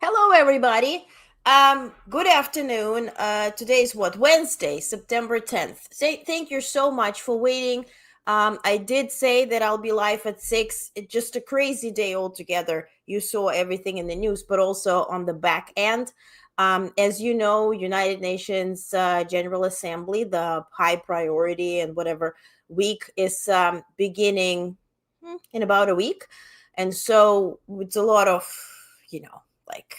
Hello, everybody. Good afternoon. Today's what? Wednesday, September 10th. Thank you so much for waiting. I did say that I'll be live at 6. It's just a crazy day altogether. You saw everything in the news, but also on the back end. As you know, United Nations General Assembly, the high priority and whatever week is beginning in about a week. And so it's a lot of, like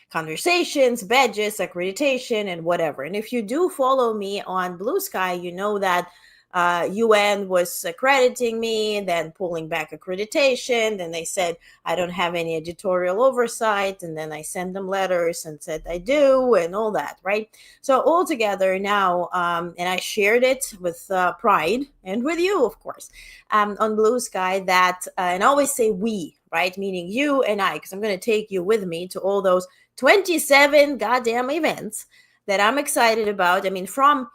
conversations, badges, accreditation, and whatever. And if you do follow me on Blue Sky, you know that UN was accrediting me, then pulling back accreditation. Then they said I don't have any editorial oversight. And then I sent them letters and said I do, and all that, right? So all together now, and I shared it with pride and with you, of course, on Blue Sky that, and I always say we, right? Meaning you and I, because I'm going to take you with me to all those 27 goddamn events that I'm excited about. I mean, from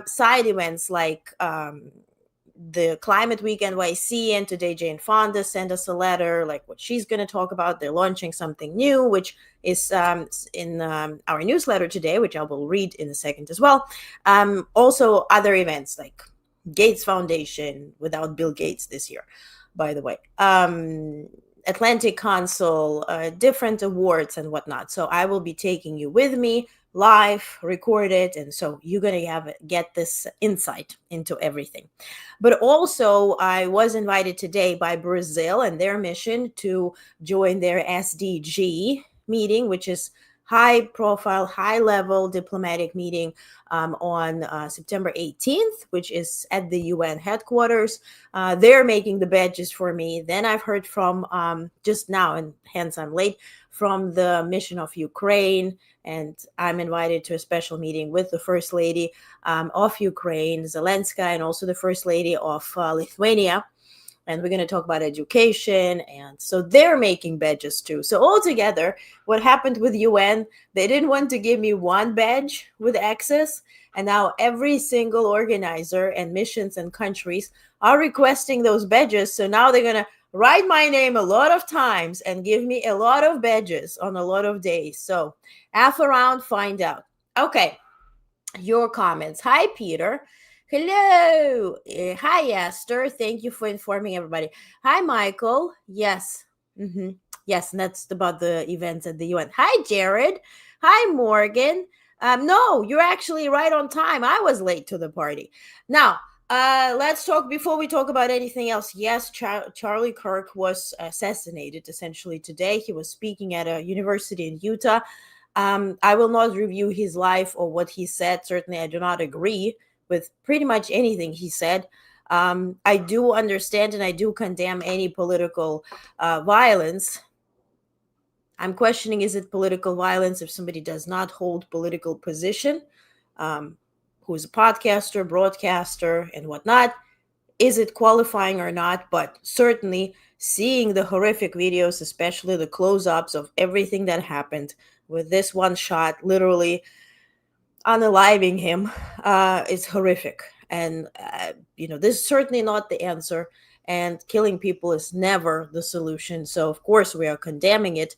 side events like the Climate Week NYC, and today Jane Fonda sent us a letter, like what she's going to talk about. They're launching something new, which is in our newsletter today, which I will read in a second as well. Also, other events like Gates Foundation, without Bill Gates this year, by the way. Atlantic Council, different awards and whatnot. So I will be taking you with me live, recorded, and so you're going to get this insight into everything. But also, I was invited today by Brazil and their mission to join their SDG meeting, which is high profile, high level diplomatic meeting on September 18th, which is at the UN headquarters. They're making the badges for me. Then I've heard from just now, and hence I'm late, from the mission of Ukraine. And I'm invited to a special meeting with the First Lady of Ukraine, Zelensky, and also the First Lady of Lithuania. And we're going to talk about education. And so they're making badges too. So altogether, what happened with UN, they didn't want to give me one badge with access. And now every single organizer and missions and countries are requesting those badges. So now they're going to write my name a lot of times and give me a lot of badges on a lot of days. So half around, find out. Okay, your comments. Hi, Peter. Hello. Hi, Esther. Thank you for informing everybody. Hi, Michael. Yes. Yes, and that's about the events at the UN. Hi, Jared. Hi, Morgan. No, you're actually right on time. I was late to the party. Now, let's talk before we talk about anything else. Yes, Charlie Kirk was assassinated essentially today. He was speaking at a university in Utah. I will not review his life or what he said. Certainly, I do not agree with pretty much anything he said. I do understand and I do condemn any political violence. I'm questioning, is it political violence if somebody does not hold political position, who's a podcaster, broadcaster, and whatnot? Is it qualifying or not? But certainly seeing the horrific videos, especially the close-ups of everything that happened with this one shot, literally unaliving him, is horrific. And, this is certainly not the answer. And killing people is never the solution. So, of course, we are condemning it.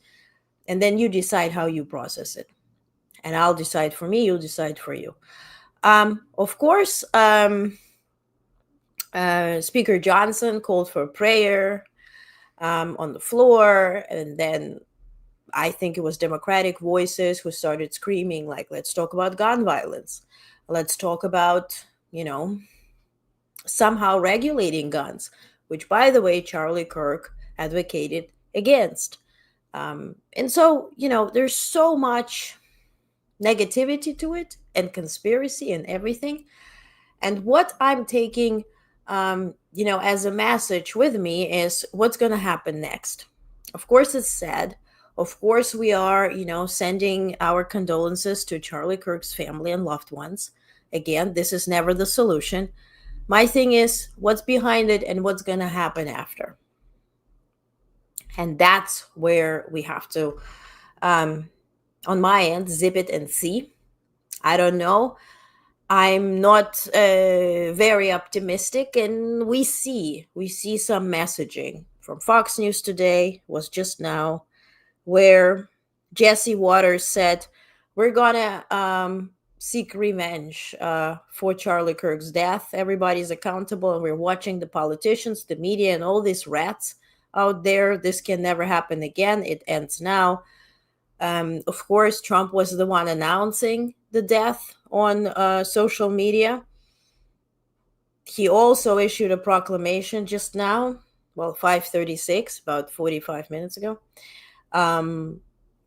And then you decide how you process it. And I'll decide for me, you'll decide for you. Of course, Speaker Johnson called for prayer on the floor. And then I think it was Democratic voices who started screaming, like, let's talk about gun violence. Let's talk about, somehow regulating guns, which, by the way, Charlie Kirk advocated against. And so, there's so much negativity to it and conspiracy and everything. And what I'm taking, as a message with me is what's going to happen next. Of course, it's sad. Of course, we are, sending our condolences to Charlie Kirk's family and loved ones. Again, this is never the solution. My thing is what's behind it and what's going to happen after. And that's where we have to, on my end, zip it and see. I don't know. I'm not very optimistic, and we see some messaging from Fox News today. Was just now where Jesse Waters said, "We're gonna seek revenge for Charlie Kirk's death. Everybody's accountable, and we're watching the politicians, the media, and all these rats out there. This can never happen again. It ends now." Of course, Trump was the one announcing the death on social media. He also issued a proclamation just now, well, 5:36, about 45 minutes ago. Um,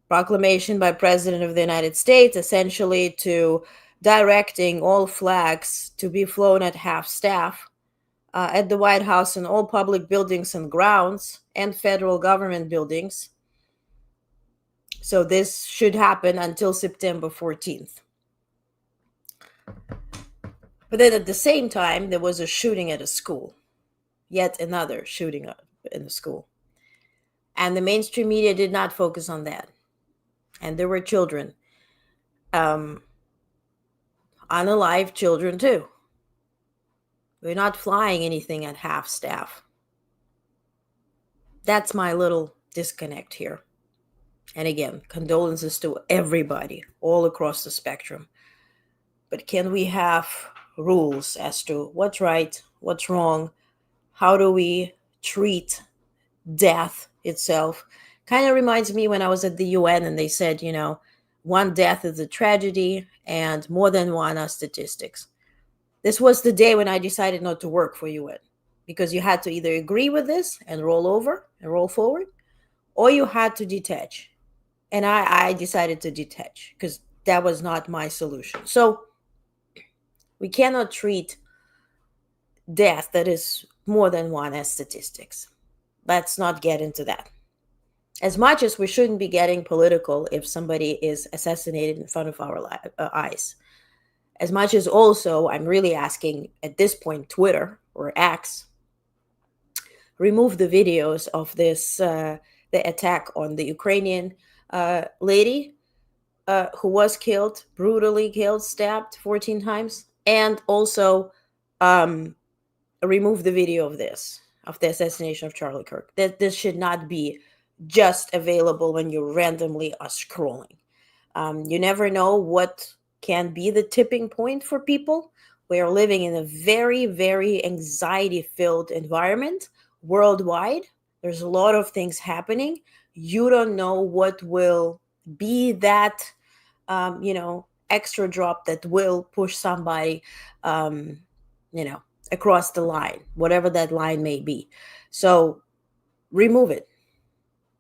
Proclamation by President of the United States, essentially to directing all flags to be flown at half staff at the White House and all public buildings and grounds and federal government buildings. So this should happen until September 14th. But then at the same time, there was a shooting at a school, yet another shooting in a school. And the mainstream media did not focus on that. And there were children, unalive children too. We're not flying anything at half staff. That's my little disconnect here. And again, condolences to everybody all across the spectrum. But can we have rules as to what's right, what's wrong? How do we treat death itself? Kind of reminds me when I was at the UN and they said, one death is a tragedy and more than one are statistics. This was the day when I decided not to work for UN, because you had to either agree with this and roll over and roll forward, or you had to detach. And I decided to detach because that was not my solution. So we cannot treat death that is more than one as statistics. Let's not get into that. As much as we shouldn't be getting political if somebody is assassinated in front of our eyes. As much as also I'm really asking at this point, Twitter or X, remove the videos of this, the attack on the Ukrainian lady who was killed, brutally killed, stabbed 14 times, and also remove the video of this, of the assassination of Charlie Kirk. That this should not be just available when you randomly are scrolling. You never know what can be the tipping point for people. We are living in a very, very anxiety-filled environment worldwide. There's a lot of things happening. You don't know what will be that, extra drop that will push somebody, across the line, whatever that line may be. So remove it.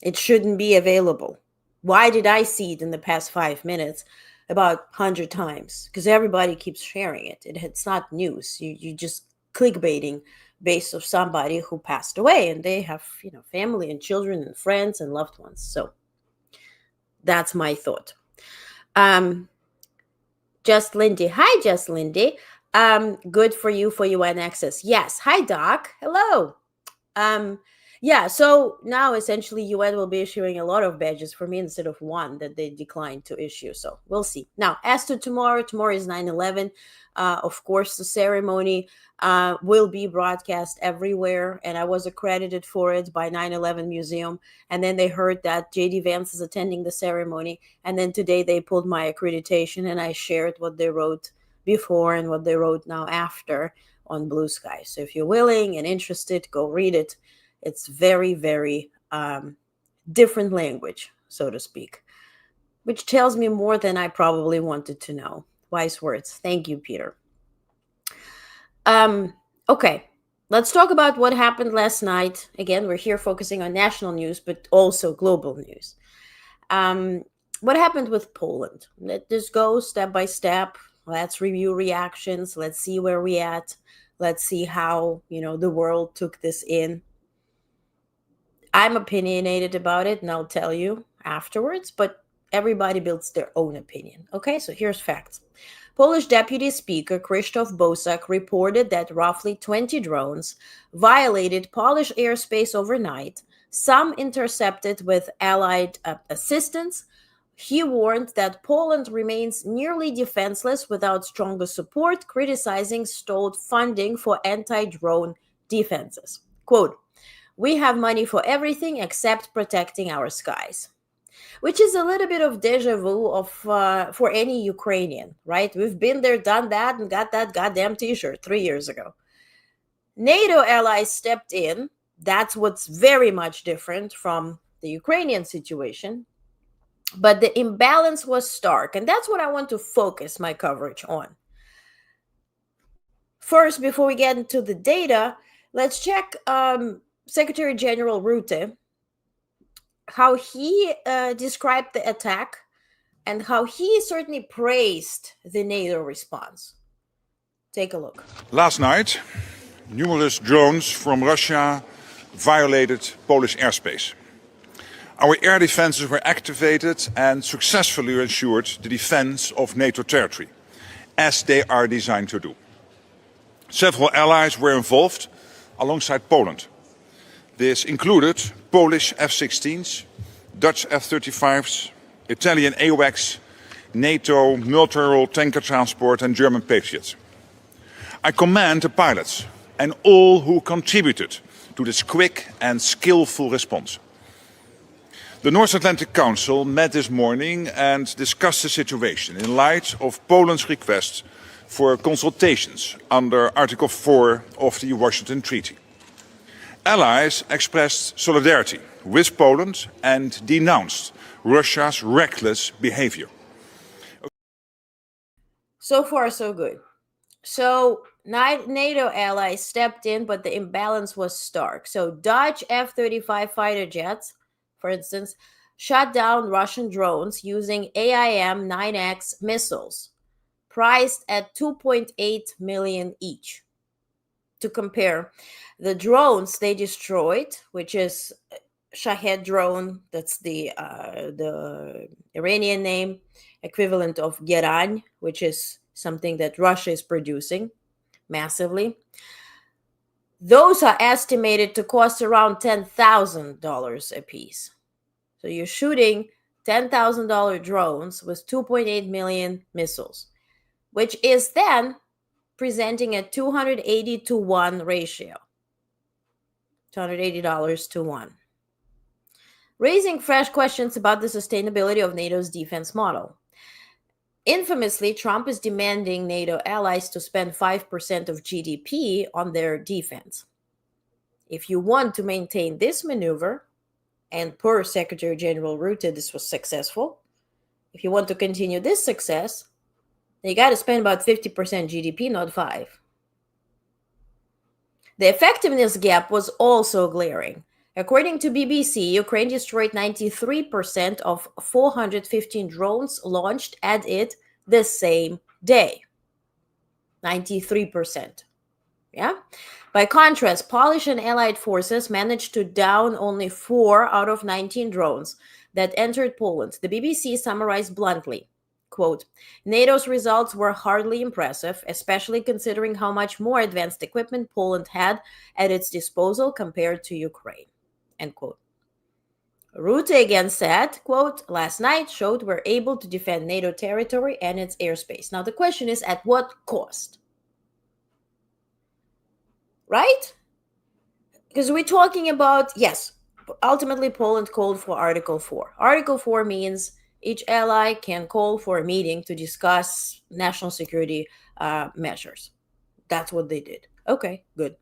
It shouldn't be available. Why did I see it in the past 5 minutes about 100 times? Because everybody keeps sharing it. It's not news. You just clickbaiting based of somebody who passed away, and they have family and children and friends and loved ones. So that's my thought. Just Lindy. Hi, Just Lindy. Good for you for UN access. Yes. Hi, Doc. Hello. Yeah, so now essentially UN will be issuing a lot of badges for me instead of one that they declined to issue. So we'll see. Now, as to tomorrow is 9/11. Of course, the ceremony will be broadcast everywhere, and I was accredited for it by 9/11 Museum. And then they heard that JD Vance is attending the ceremony, and then today they pulled my accreditation, and I shared what they wrote before and what they wrote now after on Blue Sky. So if you're willing and interested, go read it. It's very, very different language, so to speak, which tells me more than I probably wanted to know. Wise words. Thank you, Peter. Okay, let's talk about what happened last night. Again, we're here focusing on national news, but also global news. What happened with Poland? Let this go step by step. Let's review reactions. Let's see where we're at. Let's see how, the world took this in. I'm opinionated about it, and I'll tell you afterwards, but everybody builds their own opinion. Okay, so here's facts. Polish Deputy Speaker Krzysztof Bosak reported that roughly 20 drones violated Polish airspace overnight, some intercepted with Allied assistance. He warned that Poland remains nearly defenseless without stronger support, criticizing stalled funding for anti-drone defenses. Quote, "We have money for everything except protecting our skies." Which is a little bit of deja vu of for any Ukrainian, right? We've been there, done that, and got that goddamn T-shirt 3 years ago. NATO allies stepped in. That's what's very much different from the Ukrainian situation. But the imbalance was stark, and that's what I want to focus my coverage on. First, before we get into the data, let's check Secretary General Rutte, how he described the attack and how he certainly praised the NATO response. Take a look. Last night, numerous drones from Russia violated Polish airspace. Our air defenses were activated and successfully ensured the defense of NATO territory, as they are designed to do. Several allies were involved alongside Poland. This included Polish F-16s, Dutch F-35s, Italian AWACS, NATO multi-role tanker transport and German Patriots. I commend the pilots and all who contributed to this quick and skillful response. The North Atlantic Council met this morning and discussed the situation in light of Poland's request for consultations under Article 4 of the Washington Treaty. Allies expressed solidarity with Poland and denounced Russia's reckless behavior. So far, so good. So NATO allies stepped in, but the imbalance was stark. So Dutch F-35 fighter jets, for instance, shot down Russian drones using AIM-9X missiles, priced at $2.8 million each. To compare, the drones they destroyed, which is Shahed drone, that's the Iranian name, equivalent of Geran, which is something that Russia is producing massively. Those are estimated to cost around $10,000 a piece. So you're shooting $10,000 drones with 2.8 million missiles, which is then presenting a 280 to 1 ratio. $280 to 1. Raising fresh questions about the sustainability of NATO's defense model. Infamously, Trump is demanding NATO allies to spend 5% of GDP on their defense. If you want to maintain this maneuver, and per Secretary General Rutte, this was successful. If you want to continue this success, then you got to spend about 50% GDP, not 5%. The effectiveness gap was also glaring. According to BBC, Ukraine destroyed 93% of 415 drones launched at it the same day. 93%. Yeah? By contrast, Polish and Allied forces managed to down only 4 out of 19 drones that entered Poland. The BBC summarized bluntly, quote, "NATO's results were hardly impressive, especially considering how much more advanced equipment Poland had at its disposal compared to Ukraine," end quote. Rutte again said, quote, "Last night showed we're able to defend NATO territory and its airspace." Now the question is, at what cost? Right? Because we're talking about, yes, ultimately Poland called for Article 4. Article 4 means each ally can call for a meeting to discuss national security measures. That's what they did. Okay, good.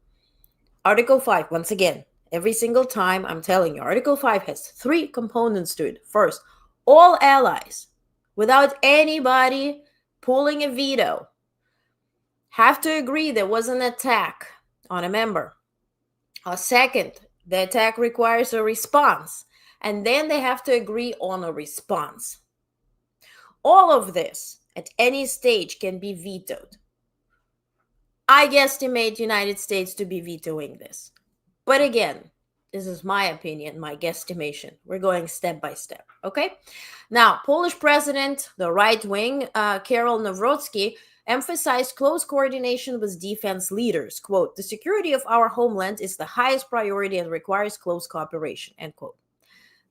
Article 5, once again, every single time I'm telling you, Article 5 has 3 components to it. First, all allies, without anybody pulling a veto, have to agree there was an attack on a member. Second, the attack requires a response, and then they have to agree on a response. All of this at any stage can be vetoed. I guesstimate United States to be vetoing this. But again, this is my opinion, my guesstimation. We're going step by step, okay? Now, Polish president, the right wing, Karol Nawrocki, emphasized close coordination with defense leaders. Quote, "The security of our homeland is the highest priority and requires close cooperation," end quote.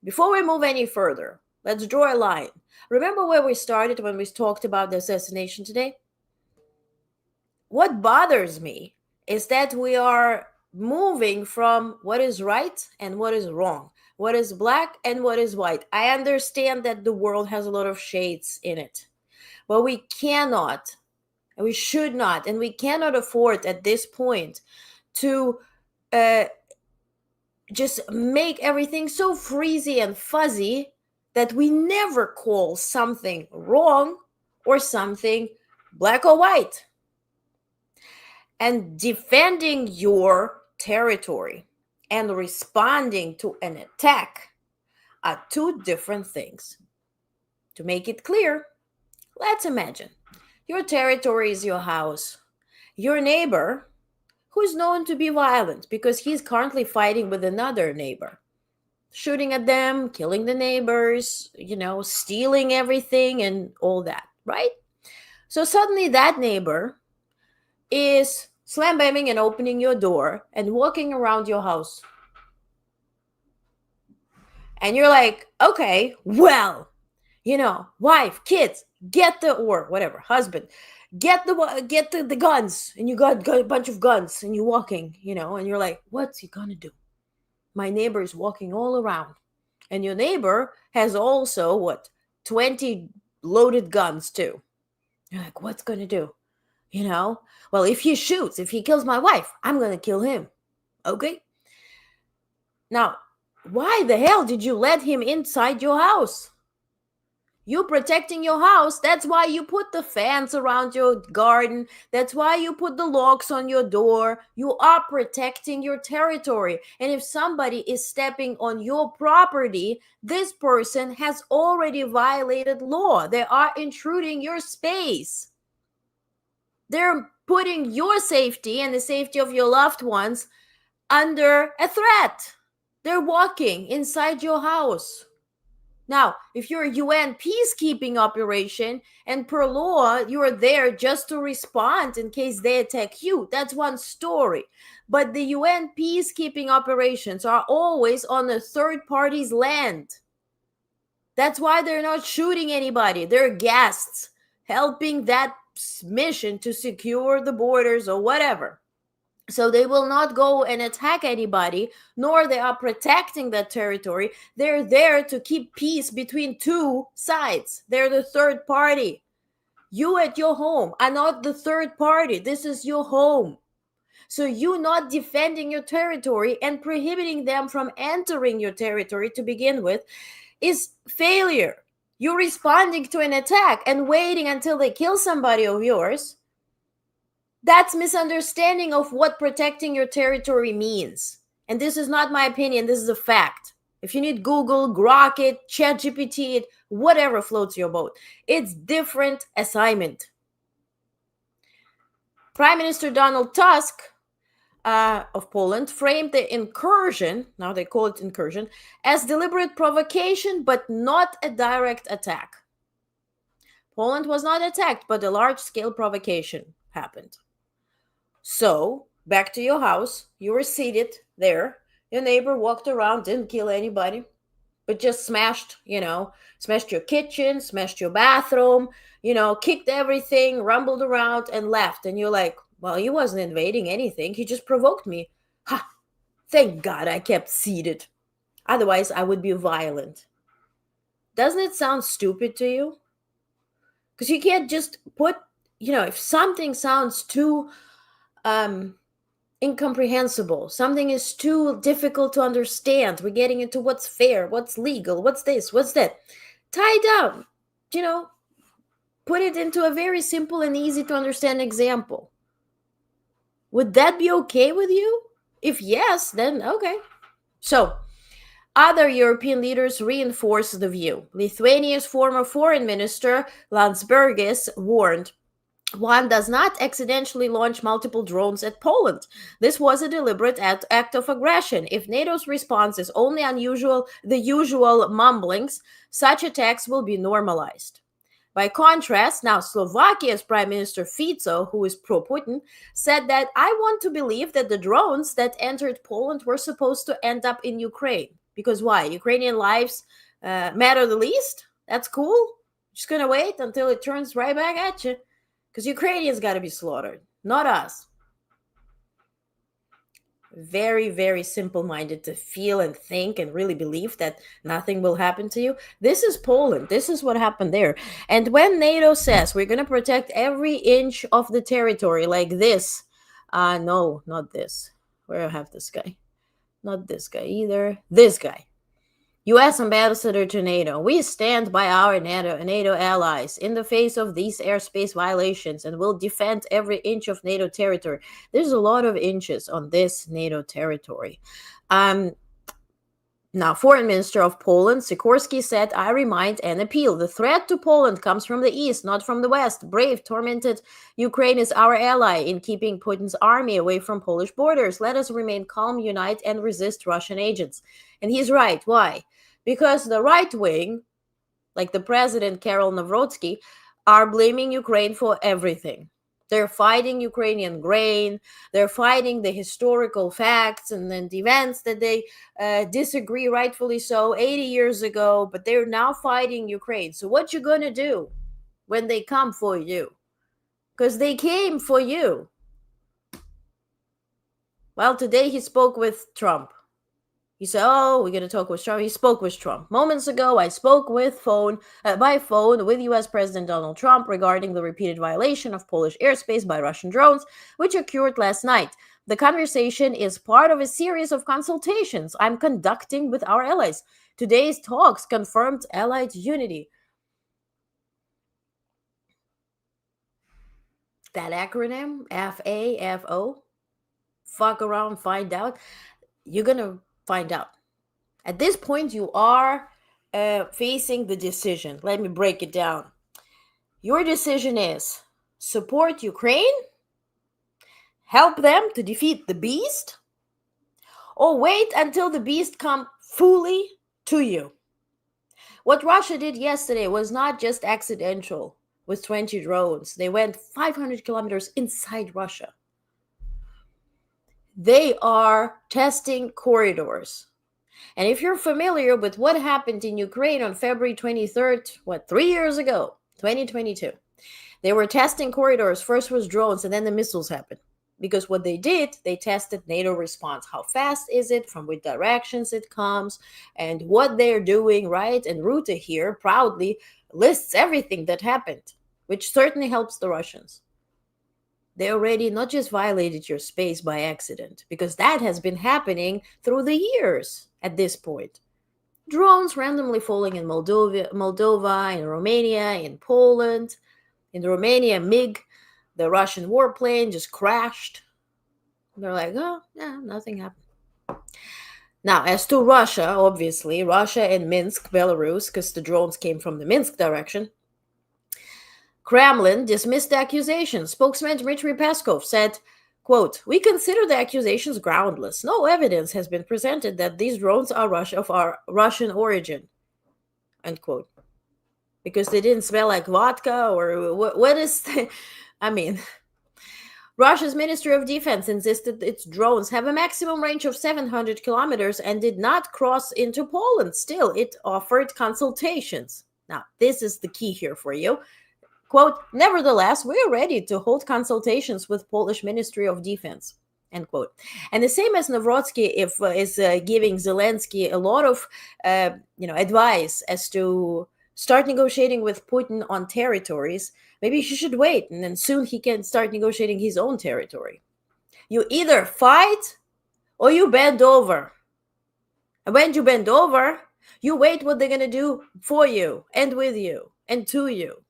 Before we move any further, Let's draw a line. Remember where we started when we talked about the assassination today? What bothers me is that we are moving from what is right and what is wrong, what is black and what is white. I understand that the world has a lot of shades in it, but we cannot, and we should not, and we cannot afford at this point to just make everything so freezy and fuzzy that we never call something wrong or something black or white. And defending your territory and responding to an attack are two different things. To make it clear, let's imagine your territory is your house. Your neighbor, who's known to be violent because he's currently fighting with another neighbor, shooting at them, killing the neighbors, stealing everything and all that, right? So suddenly that neighbor is slam bamming and opening your door and walking around your house. And you're like, okay, well, wife, kids, husband, get the guns, and you got a bunch of guns, and you're walking, and you're like, what's he gonna do? My neighbor is walking all around, and your neighbor has also 20 loaded guns too. You're like, what's gonna do? Well, if he kills my wife, I'm gonna kill him. Okay. Now, why the hell did you let him inside your house? You protecting your house. That's why you put the fence around your garden. That's why you put the locks on your door. You are protecting your territory. And if somebody is stepping on your property, this person has already violated law. They are intruding your space. They're putting your safety and the safety of your loved ones under a threat. They're walking inside your house. Now, if you're a UN peacekeeping operation and per law, you are there just to respond in case they attack you, that's one story. But the UN peacekeeping operations are always on a third party's land. That's why they're not shooting anybody. They're guests helping that mission to secure the borders or whatever. So they will not go and attack anybody, nor they are protecting that territory. They're there to keep peace between two sides. They're the third party. You at your home are not the third party. This is your home. So you not defending your territory and prohibiting them from entering your territory to begin with is failure. You're responding to an attack and waiting until they kill somebody of yours. That's misunderstanding of what protecting your territory means. And this is not my opinion. This is a fact. If you need Google, Grok it, ChatGPT it, whatever floats your boat. It's different assignment. Prime Minister Donald Tusk of Poland framed the incursion, now they call it incursion, as deliberate provocation, but not a direct attack. Poland was not attacked, but a large-scale provocation happened. So, back to your house, you were seated there, your neighbor walked around, didn't kill anybody, but just smashed your kitchen, smashed your bathroom, kicked everything, rumbled around and left. And you're like, well, he wasn't invading anything. He just provoked me. Ha! Thank God I kept seated. Otherwise, I would be violent. Doesn't it sound stupid to you? Because you can't just put, if something sounds too incomprehensible, something is too difficult to understand, we're getting into what's fair, what's legal, what's this, what's that, tie down, put it into a very simple and easy to understand example. Would that be okay with you? If yes, then okay. So other European leaders reinforce the view. Lithuania's former foreign minister Landsbergis warned, one does not accidentally launch multiple drones at Poland. This was a deliberate act of aggression. If NATO's response is only the usual mumblings, such attacks will be normalized. By contrast, now Slovakia's Prime Minister Fico, who is pro-Putin, said that I want to believe that the drones that entered Poland were supposed to end up in Ukraine. Because why? Ukrainian lives matter the least. That's cool. Just gonna wait until it turns right back at you, because Ukrainians got to be slaughtered, not us. Very, very simple-minded to feel and think and really believe that nothing will happen to you. This is Poland. This is what happened there. And when NATO says we're going to protect every inch of the territory like this, no, not this. Where do I have this guy? Not this guy either. This guy. U.S. Ambassador to NATO, we stand by our NATO allies in the face of these airspace violations and will defend every inch of NATO territory. There's a lot of inches on this NATO territory. Now, Foreign Minister of Poland, Sikorski, said, I remind and appeal. The threat to Poland comes from the east, not from the west. Brave, tormented Ukraine is our ally in keeping Putin's army away from Polish borders. Let us remain calm, unite, and resist Russian agents. And he's right. Why? Because the right wing, like the president, Karol Nawrocki, are blaming Ukraine for everything. They're fighting Ukrainian grain. They're fighting the historical facts and then the events that they disagree, rightfully so, 80 years ago. But they're now fighting Ukraine. So what you gonna do when they come for you? Because they came for you. Well, today he spoke with Trump. He said, oh, we're going to talk with Trump. He spoke with Trump. Moments ago, I spoke by phone with U.S. President Donald Trump regarding the repeated violation of Polish airspace by Russian drones, which occurred last night. The conversation is part of a series of consultations I'm conducting with our allies. Today's talks confirmed allied unity. That acronym, FAFO, fuck around, find out. You're going to find out. At this point, you are facing the decision. Let me break it down. Your decision is support Ukraine, help them to defeat the beast, or wait until the beast comes fully to you. What Russia did yesterday was not just accidental with 20 drones. They went 500 kilometers inside Russia. They are testing corridors. And if you're familiar with what happened in Ukraine on February 23rd, 3 years ago, 2022, they were testing corridors. First was drones, and then the missiles happened. Because what they did, they tested NATO response. How fast is it, from which directions it comes, and what they're doing, right? And Rutte here proudly lists everything that happened, which certainly helps the Russians. They already not just violated your space by accident, because that has been happening through the years at this point. Drones randomly falling in Moldova, in Romania, in Poland. In Romania, MiG, the Russian warplane, just crashed. They're like, oh, yeah, nothing happened. Now, as to Russia, obviously, Russia and Minsk, Belarus, because the drones came from the Minsk direction, Kremlin dismissed the accusations. Spokesman Dmitry Peskov said, quote, we consider the accusations groundless. No evidence has been presented that these drones are of our Russian origin, end quote. Because they didn't smell like vodka, or what is the, I mean, Russia's Ministry of Defense insisted its drones have a maximum range of 700 kilometers and did not cross into Poland. Still, it offered consultations. Now, this is the key here for you. Quote, nevertheless, we are ready to hold consultations with Polish Ministry of Defense, end quote. And the same as Nawrocki is giving Zelensky a lot of advice as to start negotiating with Putin on territories. Maybe he should wait, and then soon he can start negotiating his own territory. You either fight or you bend over. And when you bend over, you wait what they're going to do for you and with you and to you.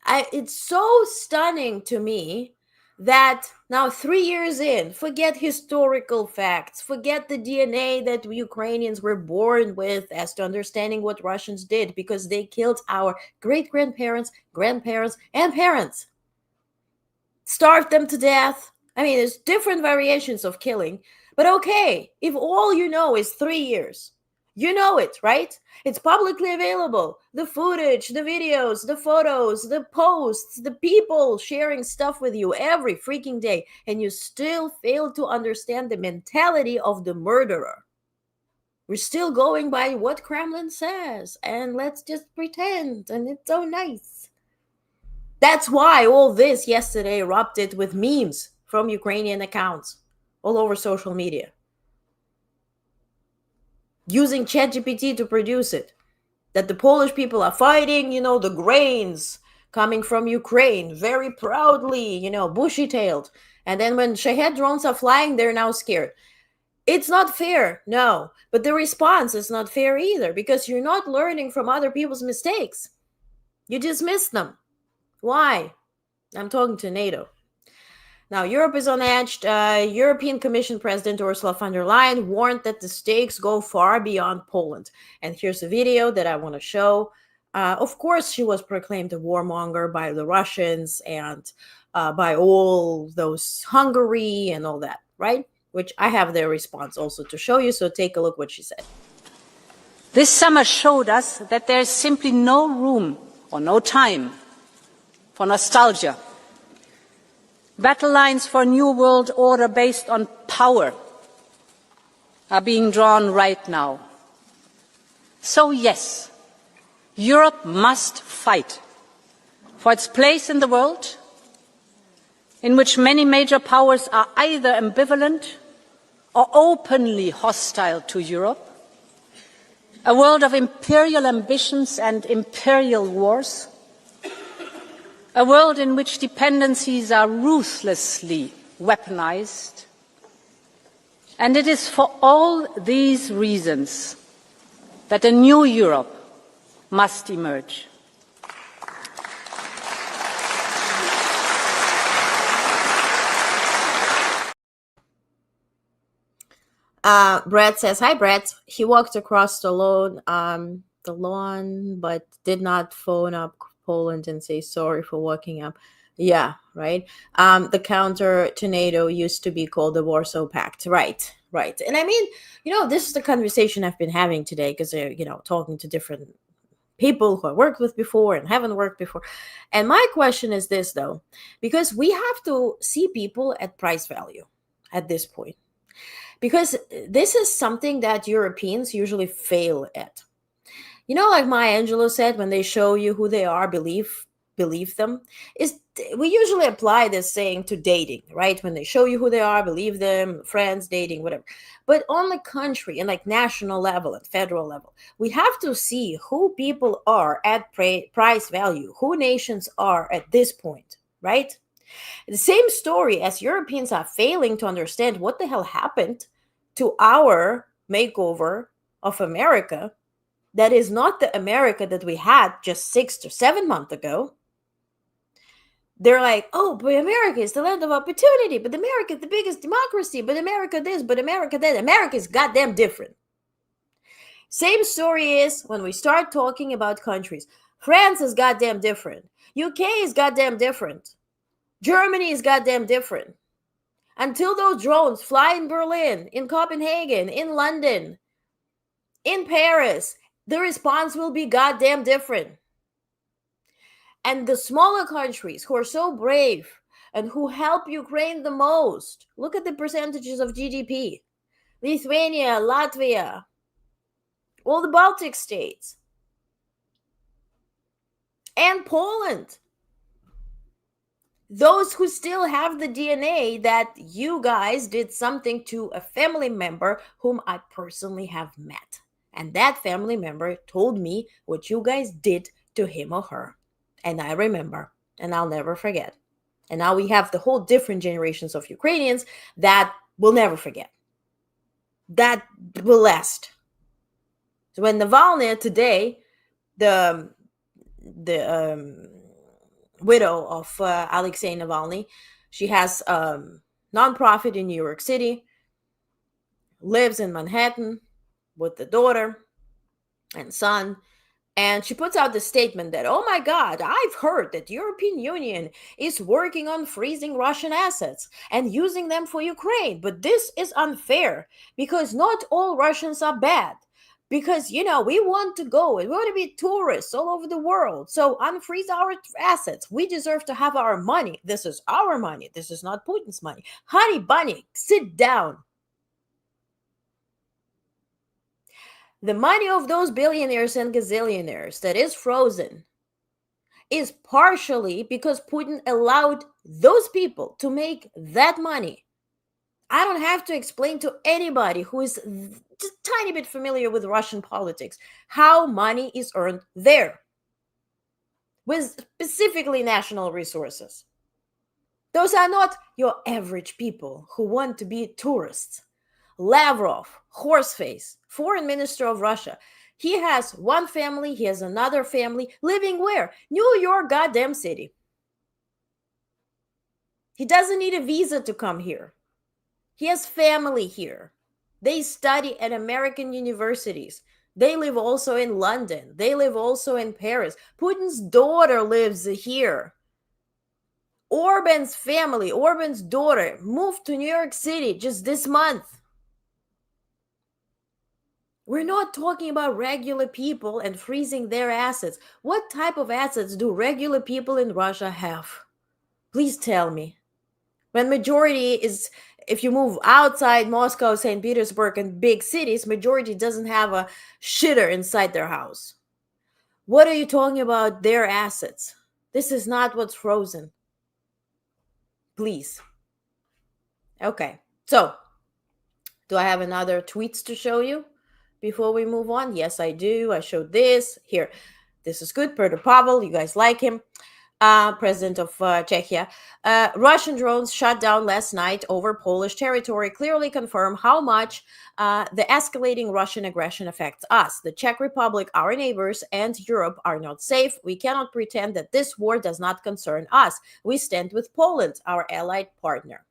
It's so stunning to me that now 3 years in, forget historical facts, forget the DNA that Ukrainians were born with as to understanding what Russians did, because they killed our great-grandparents, grandparents, and parents. Starved them to death. I mean, there's different variations of killing. But okay, if all you know is 3 years, you know it, right? It's publicly available. The footage, the videos, the photos, the posts, the people sharing stuff with you every freaking day. And you still fail to understand the mentality of the murderer. We're still going by what Kremlin says, and let's just pretend, and it's so nice. That's why all this yesterday erupted with memes from Ukrainian accounts all over social media, using ChatGPT to produce it. That the Polish people are fighting, the grains coming from Ukraine very proudly, bushy-tailed. And then when Shahed drones are flying, they're now scared. It's not fair, no. But the response is not fair either, because you're not learning from other people's mistakes. You dismiss them. Why? I'm talking to NATO. Now, Europe is on edge. European Commission President Ursula von der Leyen warned that the stakes go far beyond Poland. And here's a video that I want to show. Of course, she was proclaimed a warmonger by the Russians and by all those Hungary and all that, right? Which I have their response also to show you. So take a look what she said. This summer showed us that there is simply no room or no time for nostalgia. Battle lines for a new world order based on power are being drawn right now. So yes, Europe must fight for its place in the world, in which many major powers are either ambivalent or openly hostile to Europe, a world of imperial ambitions and imperial wars, a world in which dependencies are ruthlessly weaponized. And it is for all these reasons that a new Europe must emerge. Brett says, hi, Brett. He walked across the lawn, but did not phone up Poland and say sorry for walking up. Yeah, right. The counter to NATO used to be called the Warsaw Pact. Right. And I mean, this is the conversation I've been having today because they're, talking to different people who I worked with before and haven't worked before. And my question is this, though, because we have to see people at price value at this point, because this is something that Europeans usually fail at. Like Maya Angelou said, when they show you who they are, believe them. We usually apply this saying to dating, right? When they show you who they are, believe them, friends, dating, whatever. But on the country and like national level and federal level, we have to see who people are at price value, who nations are at this point, right? The same story as Europeans are failing to understand what the hell happened to our makeover of America. That is not the America that we had just 6 to 7 months ago. They're like, oh, but America is the land of opportunity, but America is the biggest democracy, but America this, but America that. America is goddamn different. Same story is when we start talking about countries. France is goddamn different. UK is goddamn different. Germany is goddamn different. Until those drones fly in Berlin, in Copenhagen, in London, in Paris, the response will be goddamn different. And the smaller countries who are so brave and who help Ukraine the most, look at the percentages of GDP. Lithuania, Latvia, all the Baltic states, and Poland. Those who still have the DNA that you guys did something to a family member whom I personally have met. And that family member told me what you guys did to him or her. And I remember, and I'll never forget. And now we have the whole different generations of Ukrainians that will never forget. That will last. So when Navalny today, the widow of Alexei Navalny, she has a nonprofit in New York City, lives in Manhattan with the daughter and son, and she puts out the statement that, oh my God, I've heard that the European Union is working on freezing Russian assets and using them for Ukraine, but this is unfair because not all Russians are bad. Because, we want to go and we want to be tourists all over the world. So unfreeze our assets. We deserve to have our money. This is our money. This is not Putin's money. Honey bunny, sit down. The money of those billionaires and gazillionaires that is frozen is partially because Putin allowed those people to make that money. I don't have to explain to anybody who is just a tiny bit familiar with Russian politics how money is earned there with specifically national resources. Those are not your average people who want to be tourists. Lavrov, horseface, foreign minister of Russia, he has one family, he has another family, living where? New York goddamn city. He doesn't need a visa to come here. He has family here. They study at American universities. They live also in London. They live also in Paris. Putin's daughter lives here. Orban's family, Orban's daughter, moved to New York City just this month. We're not talking about regular people and freezing their assets. What type of assets do regular people in Russia have? Please tell me. When majority is, if you move outside Moscow, St. Petersburg, and big cities, majority doesn't have a shitter inside their house. What are you talking about their assets? This is not what's frozen. Please. Okay, so do I have another tweets to show you before we move on? Yes, I do. I showed this. Here, this is good. Petr Pavel, you guys like him. President of Czechia. Russian drones shot down last night over Polish territory clearly confirm how much the escalating Russian aggression affects us. The Czech Republic, our neighbors, and Europe are not safe. We cannot pretend that this war does not concern us. We stand with Poland, our allied partner.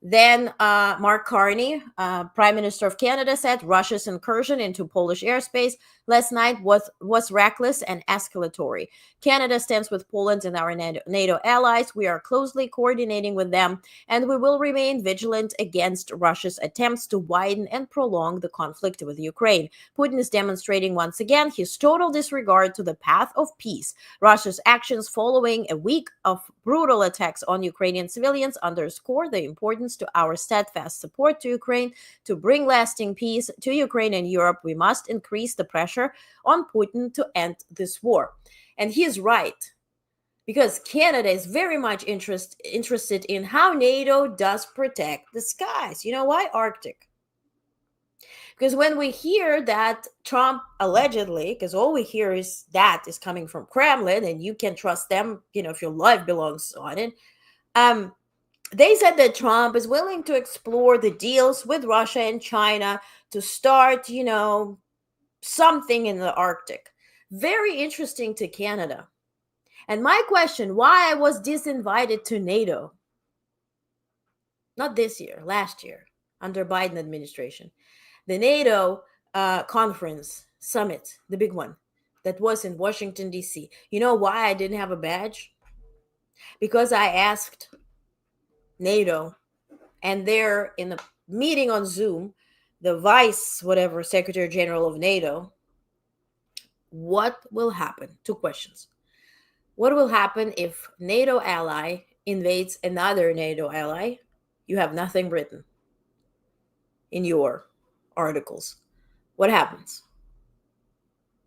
Then Mark Carney, Prime Minister of Canada, said Russia's incursion into Polish airspace last night was reckless and escalatory. Canada stands with Poland and our NATO allies. We are closely coordinating with them, and we will remain vigilant against Russia's attempts to widen and prolong the conflict with Ukraine. Putin is demonstrating once again his total disregard to the path of peace. Russia's actions following a week of brutal attacks on Ukrainian civilians underscore the importance to our steadfast support to Ukraine. To bring lasting peace to Ukraine and Europe, we must increase the pressure on Putin to end this war. And he is right, because Canada is very much interested in how NATO does protect the skies. You know why? Arctic. Because when we hear that Trump allegedly, because all we hear is that is coming from Kremlin, and you can trust them, if your life belongs on it. They said that Trump is willing to explore the deals with Russia and China to start, something in the Arctic. Very interesting to Canada. And my question, why I was disinvited to NATO? Not this year, last year, under Biden administration. The NATO conference, summit, the big one, that was in Washington, D.C. You know why I didn't have a badge? Because I asked NATO, and they're in a meeting on Zoom, the Secretary General of NATO, what will happen? Two questions. What will happen if NATO ally invades another NATO ally? You have nothing written in your articles. What happens?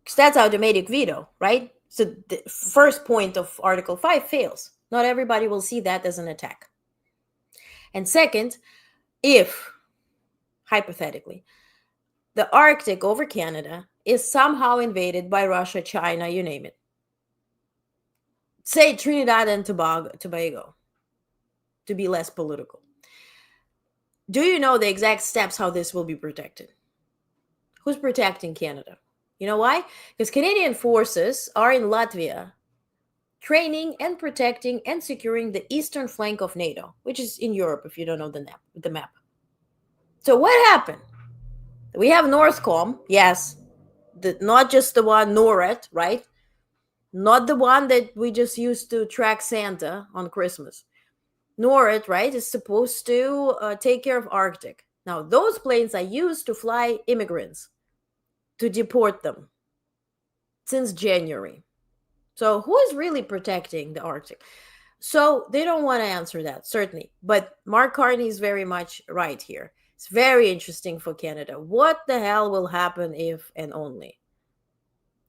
Because that's automatic veto, right? So the first point of Article 5 fails. Not everybody will see that as an attack. And second, if, hypothetically, the Arctic over Canada is somehow invaded by Russia, China, you name it. Say Trinidad and Tobago, to be less political. Do you know the exact steps how this will be protected? Who's protecting Canada? You know why? Because Canadian forces are in Latvia training and protecting and securing the eastern flank of NATO, which is in Europe, if you don't know the map. So what happened? We have Northcom, yes, not just the one NORAD, right? Not the one that we just used to track Santa on Christmas. NORAD, right, is supposed to take care of Arctic. Now, those planes are used to fly immigrants, to deport them since January. So who is really protecting the Arctic? So they don't want to answer that, certainly. But Mark Carney is very much right here. It's very interesting for Canada. What the hell will happen if and only?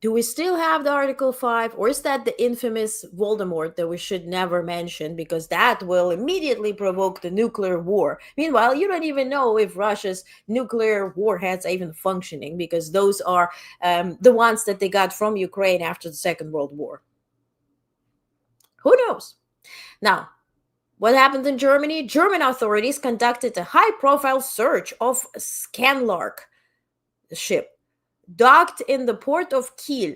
Do we still have the Article 5, or is that the infamous Voldemort that we should never mention because that will immediately provoke the nuclear war? Meanwhile, you don't even know if Russia's nuclear warheads are even functioning because those are the ones that they got from Ukraine after the Second World War. Who knows? Now, what happened in Germany? German authorities conducted a high-profile search of Scanlark ship docked in the port of Kiel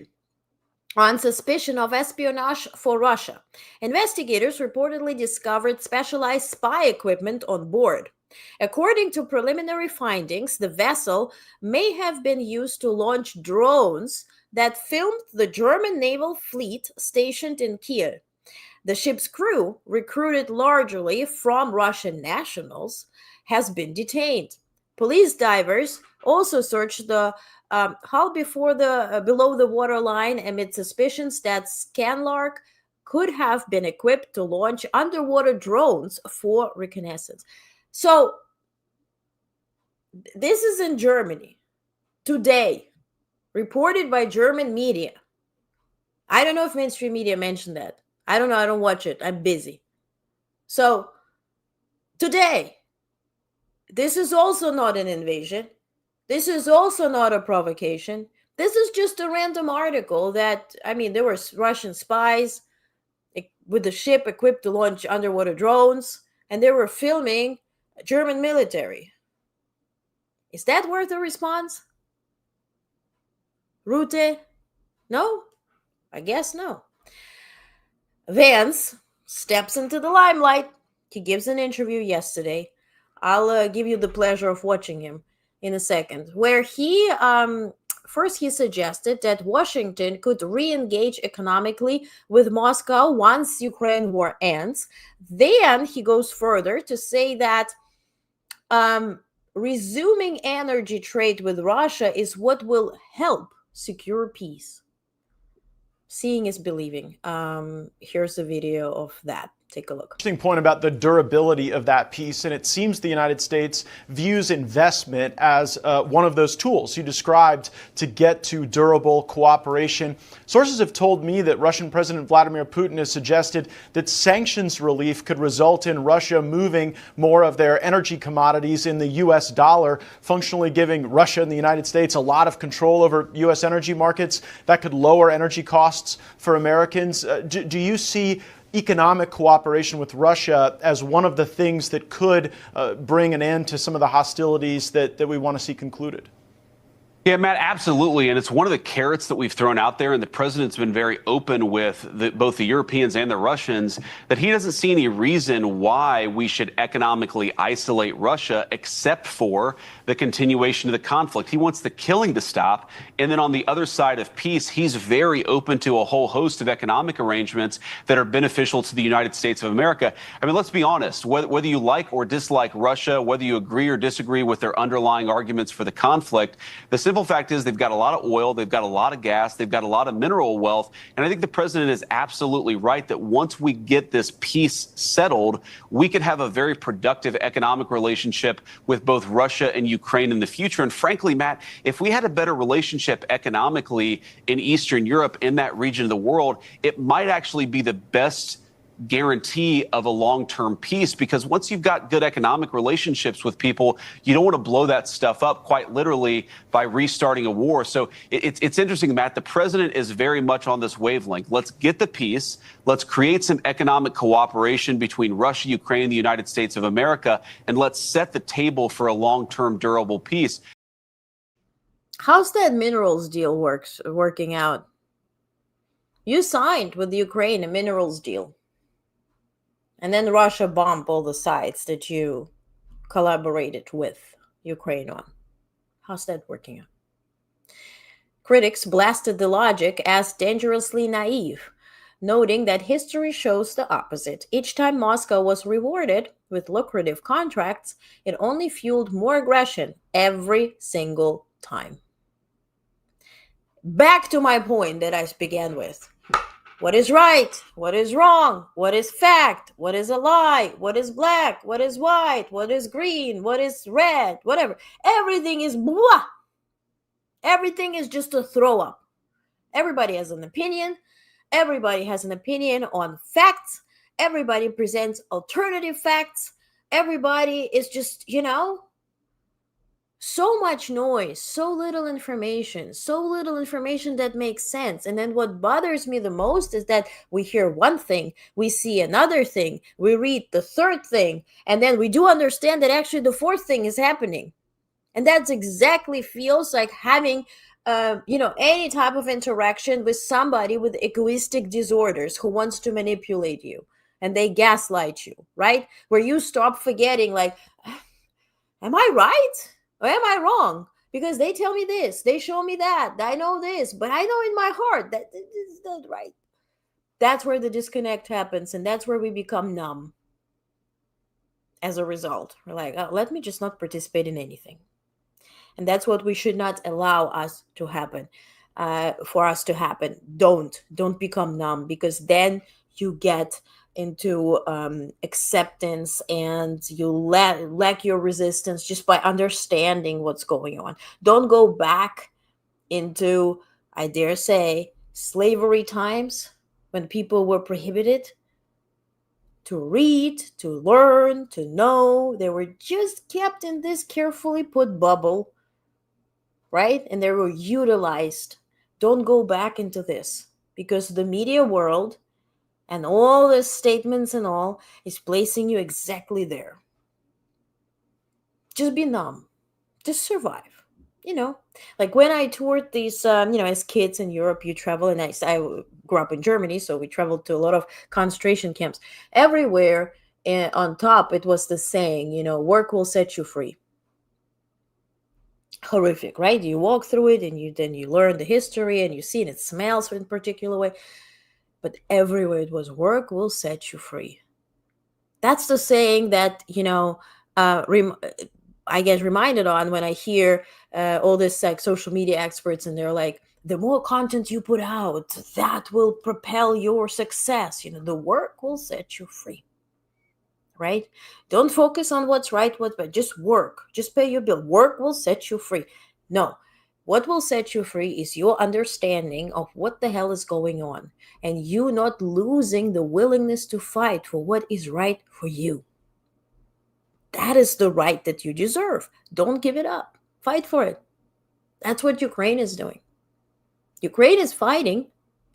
on suspicion of espionage for Russia. Investigators reportedly discovered specialized spy equipment on board. According to preliminary findings, the vessel may have been used to launch drones that filmed the German naval fleet stationed in Kiel. The ship's crew, recruited largely from Russian nationals, has been detained. Police divers also searched the hull below the waterline amid suspicions that Scanlark could have been equipped to launch underwater drones for reconnaissance. So this is in Germany today, reported by German media. I don't know if mainstream media mentioned that. I don't know. I don't watch it. I'm busy. So today, this is also not an invasion. This is also not a provocation. This is just a random article that, there were Russian spies with the ship equipped to launch underwater drones, and they were filming German military. Is that worth a response? Rute? No? I guess no. Vance steps into the limelight. He gives an interview yesterday. I'll give you the pleasure of watching him in a second, where he first he suggested that Washington could re-engage economically with Moscow once Ukraine war ends. Then he goes further to say that resuming energy trade with Russia is what will help secure peace. Seeing is believing. Here's a video of that. Take a look. Interesting point about the durability of that piece, and it seems the United States views investment as one of those tools you described to get to durable cooperation. Sources have told me that Russian President Vladimir Putin has suggested that sanctions relief could result in Russia moving more of their energy commodities in the U.S. dollar, functionally giving Russia and the United States a lot of control over U.S. energy markets. That could lower energy costs for Americans. Do you see economic cooperation with Russia as one of the things that could bring an end to some of the hostilities that we want to see concluded? Yeah, Matt, absolutely. And it's one of the carrots that we've thrown out there. And the president's been very open with both the Europeans and the Russians that he doesn't see any reason why we should economically isolate Russia except for the continuation of the conflict. He wants the killing to stop. And then on the other side of peace, he's very open to a whole host of economic arrangements that are beneficial to the United States of America. Let's be honest, whether you like or dislike Russia, whether you agree or disagree with their underlying arguments for the conflict, the simple fact is they've got a lot of oil, they've got a lot of gas, they've got a lot of mineral wealth. And I think the president is absolutely right that once we get this peace settled, we could have a very productive economic relationship with both Russia and Ukraine in the future. And frankly, Matt, if we had a better relationship economically in Eastern Europe, in that region of the world, it might actually be the best guarantee of a long-term peace, because once you've got good economic relationships with people, you don't want to blow that stuff up quite literally by restarting a war. So it's interesting, Matt, the president is very much on this wavelength. Let's get the peace. Let's create some economic cooperation between Russia, Ukraine, and the United States of America, and let's set the table for a long-term durable peace. How's that minerals deal working out? You signed with Ukraine a minerals deal. And then Russia bombed all the sites that you collaborated with Ukraine on. How's that working out? Critics blasted the logic as dangerously naive, noting that history shows the opposite. Each time Moscow was rewarded with lucrative contracts, it only fueled more aggression every single time. Back to my point that I began with. What is right? What is wrong? What is fact? What is a lie? What is black? What is white? What is green? What is red? Whatever. Everything is blah. Everything is just a throw up. Everybody has an opinion. Everybody has an opinion on facts. Everybody presents alternative facts. Everybody is just, so much noise, so little information that makes sense. And then what bothers me the most is that we hear one thing, we see another thing, we read the third thing, and then we do understand that actually the fourth thing is happening. And that's exactly feels like having any type of interaction with somebody with egoistic disorders who wants to manipulate you, and they gaslight you, right? Where you stop forgetting, like, am I right or am I wrong? Because they tell me this, they show me that, I know this, but I know in my heart that this is not right. That's where the disconnect happens, and that's where we become numb. As a result, we're like, oh, let me just not participate in anything. And that's what we should not allow us to happen, for us to happen. Don't become numb, because then you get into acceptance, and you lack your resistance just by understanding what's going on. Don't go back into, I dare say, slavery times when people were prohibited to read, to learn, to know. They were just kept in this carefully put bubble, right? And they were utilized. Don't go back into this, because the media world and all the statements and all is placing you exactly there. Just be numb. Just survive. Like when I toured these, as kids in Europe, you travel, and I grew up in Germany, so we traveled to a lot of concentration camps. Everywhere on top, it was the saying, work will set you free. Horrific, right? You walk through it, and then you learn the history, and you see, and it smells in a particular way. But everywhere it was, work will set you free. That's the saying that, I get reminded on when I hear all this like social media experts, and they're like, the more content you put out, that will propel your success. The work will set you free. Right? Don't focus on what's right, but just work. Just pay your bill. Work will set you free. No. What will set you free is your understanding of what the hell is going on, and you not losing the willingness to fight for what is right for you. That is the right that you deserve. Don't give it up. Fight for it. That's what Ukraine is doing. Ukraine is fighting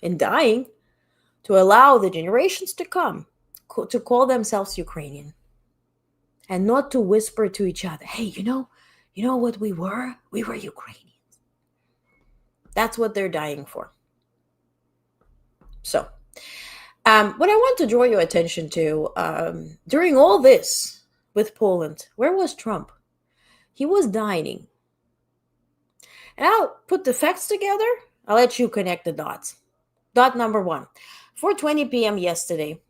and dying to allow the generations to come to call themselves Ukrainian, and not to whisper to each other, hey, you know what we were? We were Ukrainians. That's what they're dying for. So, what I want to draw your attention to, during all this with Poland, where was Trump? He was dining. And I'll put the facts together. I'll let you connect the dots. Dot number 1, 4:20 p.m. yesterday,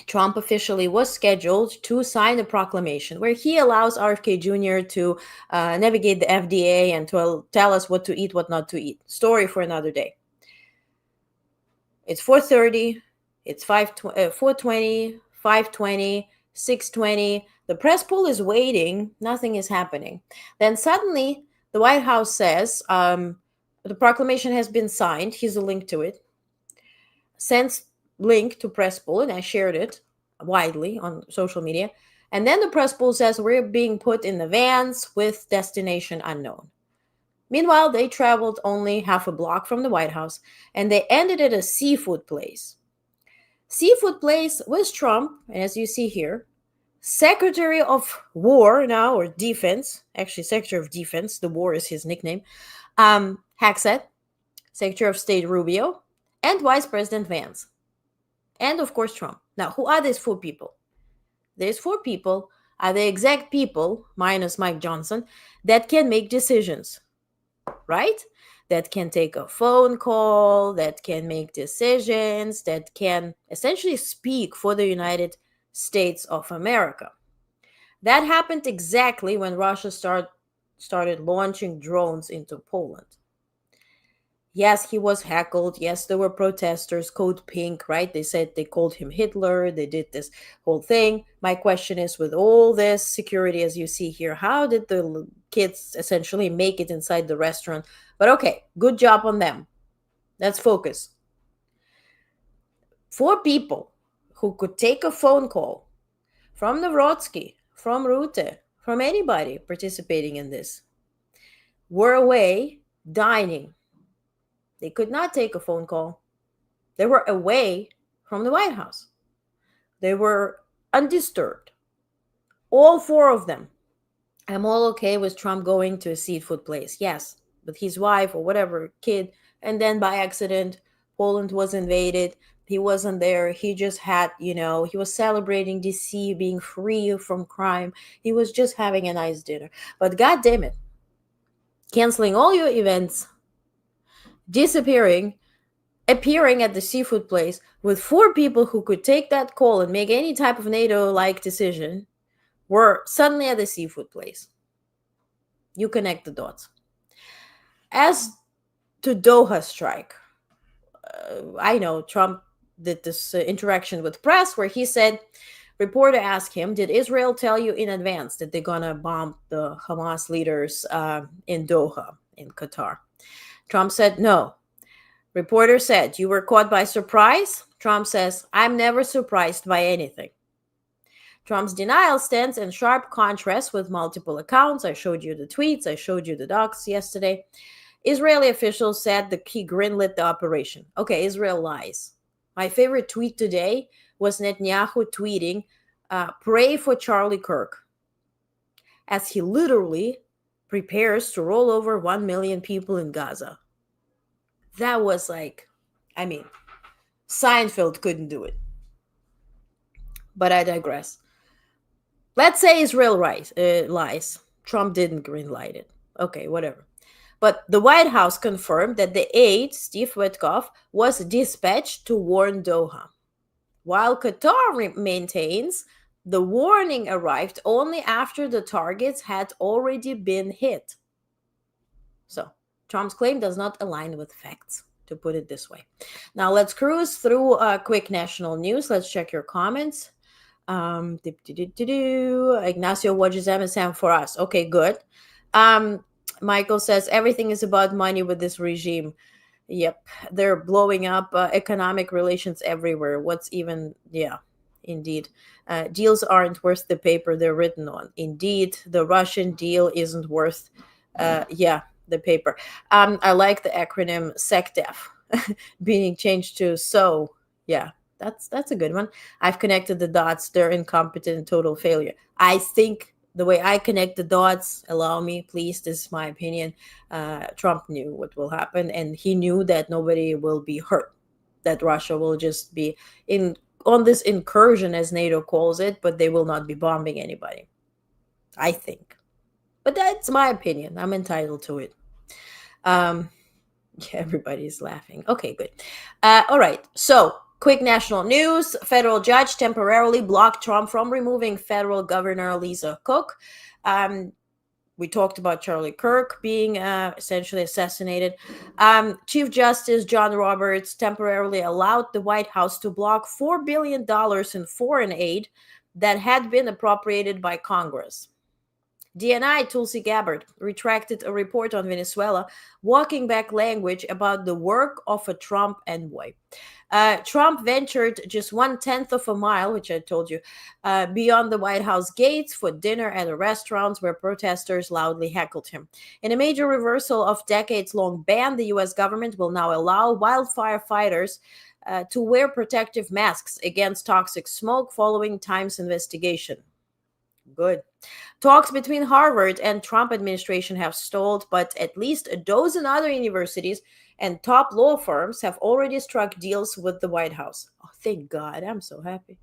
Trump officially was scheduled to sign a proclamation where he allows RFK Jr. to navigate the FDA and to tell us what to eat, what not to eat. Story for another day. It's 4:30, it's 4:20, 5:20, 6:20. The press pool is waiting. Nothing is happening. Then suddenly the White House says the proclamation has been signed. Here's a link to it. Sends link to press pool, and I shared it widely on social media. And then the press pool says we're being put in the Vance with destination unknown. Meanwhile, they traveled only half a block from the White House, and they ended at a seafood place. Seafood place with Trump, and as you see here, Secretary of War now, or Defense, actually Secretary of Defense, the war is his nickname, Hacksett, Secretary of State Rubio, and Vice President Vance. And of course, Trump. Now, who are these 4 people? These 4 people are the exact people, minus Mike Johnson, that can make decisions, right? That can take a phone call, that can make decisions, that can essentially speak for the United States of America. That happened exactly when Russia started launching drones into Poland. Yes, he was heckled. Yes, there were protesters, Code Pink, right? They said they called him Hitler. They did this whole thing. My question is, with all this security, as you see here, how did the kids essentially make it inside the restaurant? But okay, good job on them. Let's focus. 4 people who could take a phone call from Novrotsky, from Rute, from anybody participating in this, were away dining. They could not take a phone call. They were away from the White House. They were undisturbed. All 4 of them. I'm all okay with Trump going to a seafood place. Yes, but his wife or whatever, kid, and then by accident, Poland was invaded. He wasn't there. He just had, he was celebrating DC being free from crime. He was just having a nice dinner. But God damn it, canceling all your events, disappearing, appearing at the seafood place with 4 people who could take that call and make any type of NATO-like decision were suddenly at the seafood place. You connect the dots. As to Doha strike, I know Trump did this interaction with press where he said, reporter asked him, did Israel tell you in advance that they're going to bomb the Hamas leaders in Doha, in Qatar? Trump said, no. Reporter said, you were caught by surprise? Trump says, I'm never surprised by anything. Trump's denial stands in sharp contrast with multiple accounts. I showed you the tweets. I showed you the docs yesterday. Israeli officials said that he greenlit the operation. Okay, Israel lies. My favorite tweet today was Netanyahu tweeting, pray for Charlie Kirk, as he literally prepares to roll over 1 million people in Gaza. That was Seinfeld couldn't do it. But I digress. Let's say Israel lies. Trump didn't greenlight it. Okay, whatever. But the White House confirmed that the aide, Steve Witkoff, was dispatched to warn Doha. While Qatar maintains the warning arrived only after the targets had already been hit. So, Trump's claim does not align with facts, to put it this way. Now, let's cruise through quick national news. Let's check your comments. Ignacio watches MSM for us. Okay, good. Michael says everything is about money with this regime. Yep, they're blowing up economic relations everywhere. Indeed. Deals aren't worth the paper they're written on. Indeed, the Russian deal isn't worth, the paper. I like the acronym SecDef being changed to so. Yeah, that's a good one. I've connected the dots. They're incompetent and total failure. I think the way I connect the dots, allow me, please, this is my opinion. Trump knew what will happen, and he knew that nobody will be hurt, that Russia will just be on this incursion, as NATO calls it, but they will not be bombing anybody, I think. But that's my opinion. I'm entitled to it. Everybody's laughing. Okay, good. All right, so quick national news. Federal judge temporarily blocked Trump from removing federal governor Lisa Cook. We talked about Charlie Kirk being essentially assassinated. Chief Justice John Roberts temporarily allowed the White House to block $4 billion in foreign aid that had been appropriated by Congress. DNI Tulsi Gabbard retracted a report on Venezuela, walking back language about the work of a Trump envoy. Trump ventured just 1/10 of a mile, which I told you, beyond the White House gates for dinner at a restaurant where protesters loudly heckled him. In a major reversal of decades-long ban, the U.S. government will now allow wildfire fighters to wear protective masks against toxic smoke following Time's investigation. Good. Talks between Harvard and Trump administration have stalled, but at least a dozen other universities and top law firms have already struck deals with the White House. Oh, thank God. I'm so happy.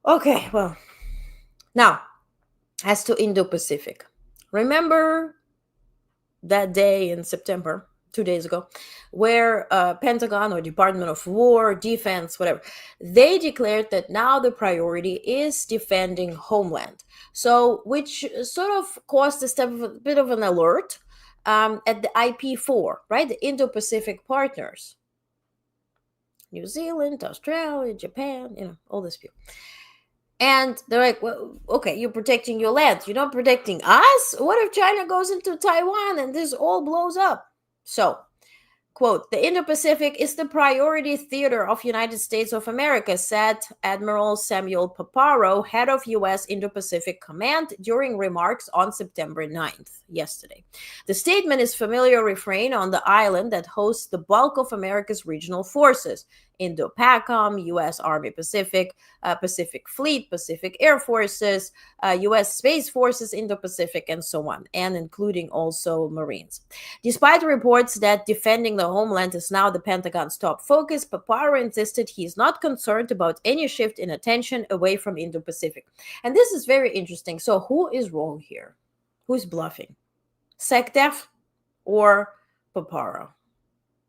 Okay, well, now, as to Indo-Pacific. Remember that day in September, 2 days ago, where Pentagon or Department of War, Defense, whatever, they declared that now the priority is defending homeland. So, which sort of caused a bit of an alert at the IP4, right? The Indo-Pacific partners. New Zealand, Australia, Japan, all these people. And they're like, well, okay, you're protecting your land. You're not protecting us? What if China goes into Taiwan and this all blows up? So, quote, the Indo-Pacific is the priority theater of United States of America, said Admiral Samuel Paparo, head of U.S. Indo-Pacific Command, during remarks on September 9th, yesterday. The statement is familiar refrain on the island that hosts the bulk of America's regional forces, Indo-PACOM, U.S. Army Pacific, Pacific Fleet, Pacific Air Forces, U.S. Space Forces, Indo-Pacific, and so on, and including also Marines. Despite reports that defending the homeland is now the Pentagon's top focus, Paparo insisted he is not concerned about any shift in attention away from Indo-Pacific. And this is very interesting. So who is wrong here? Who's bluffing? SecDef or Paparo?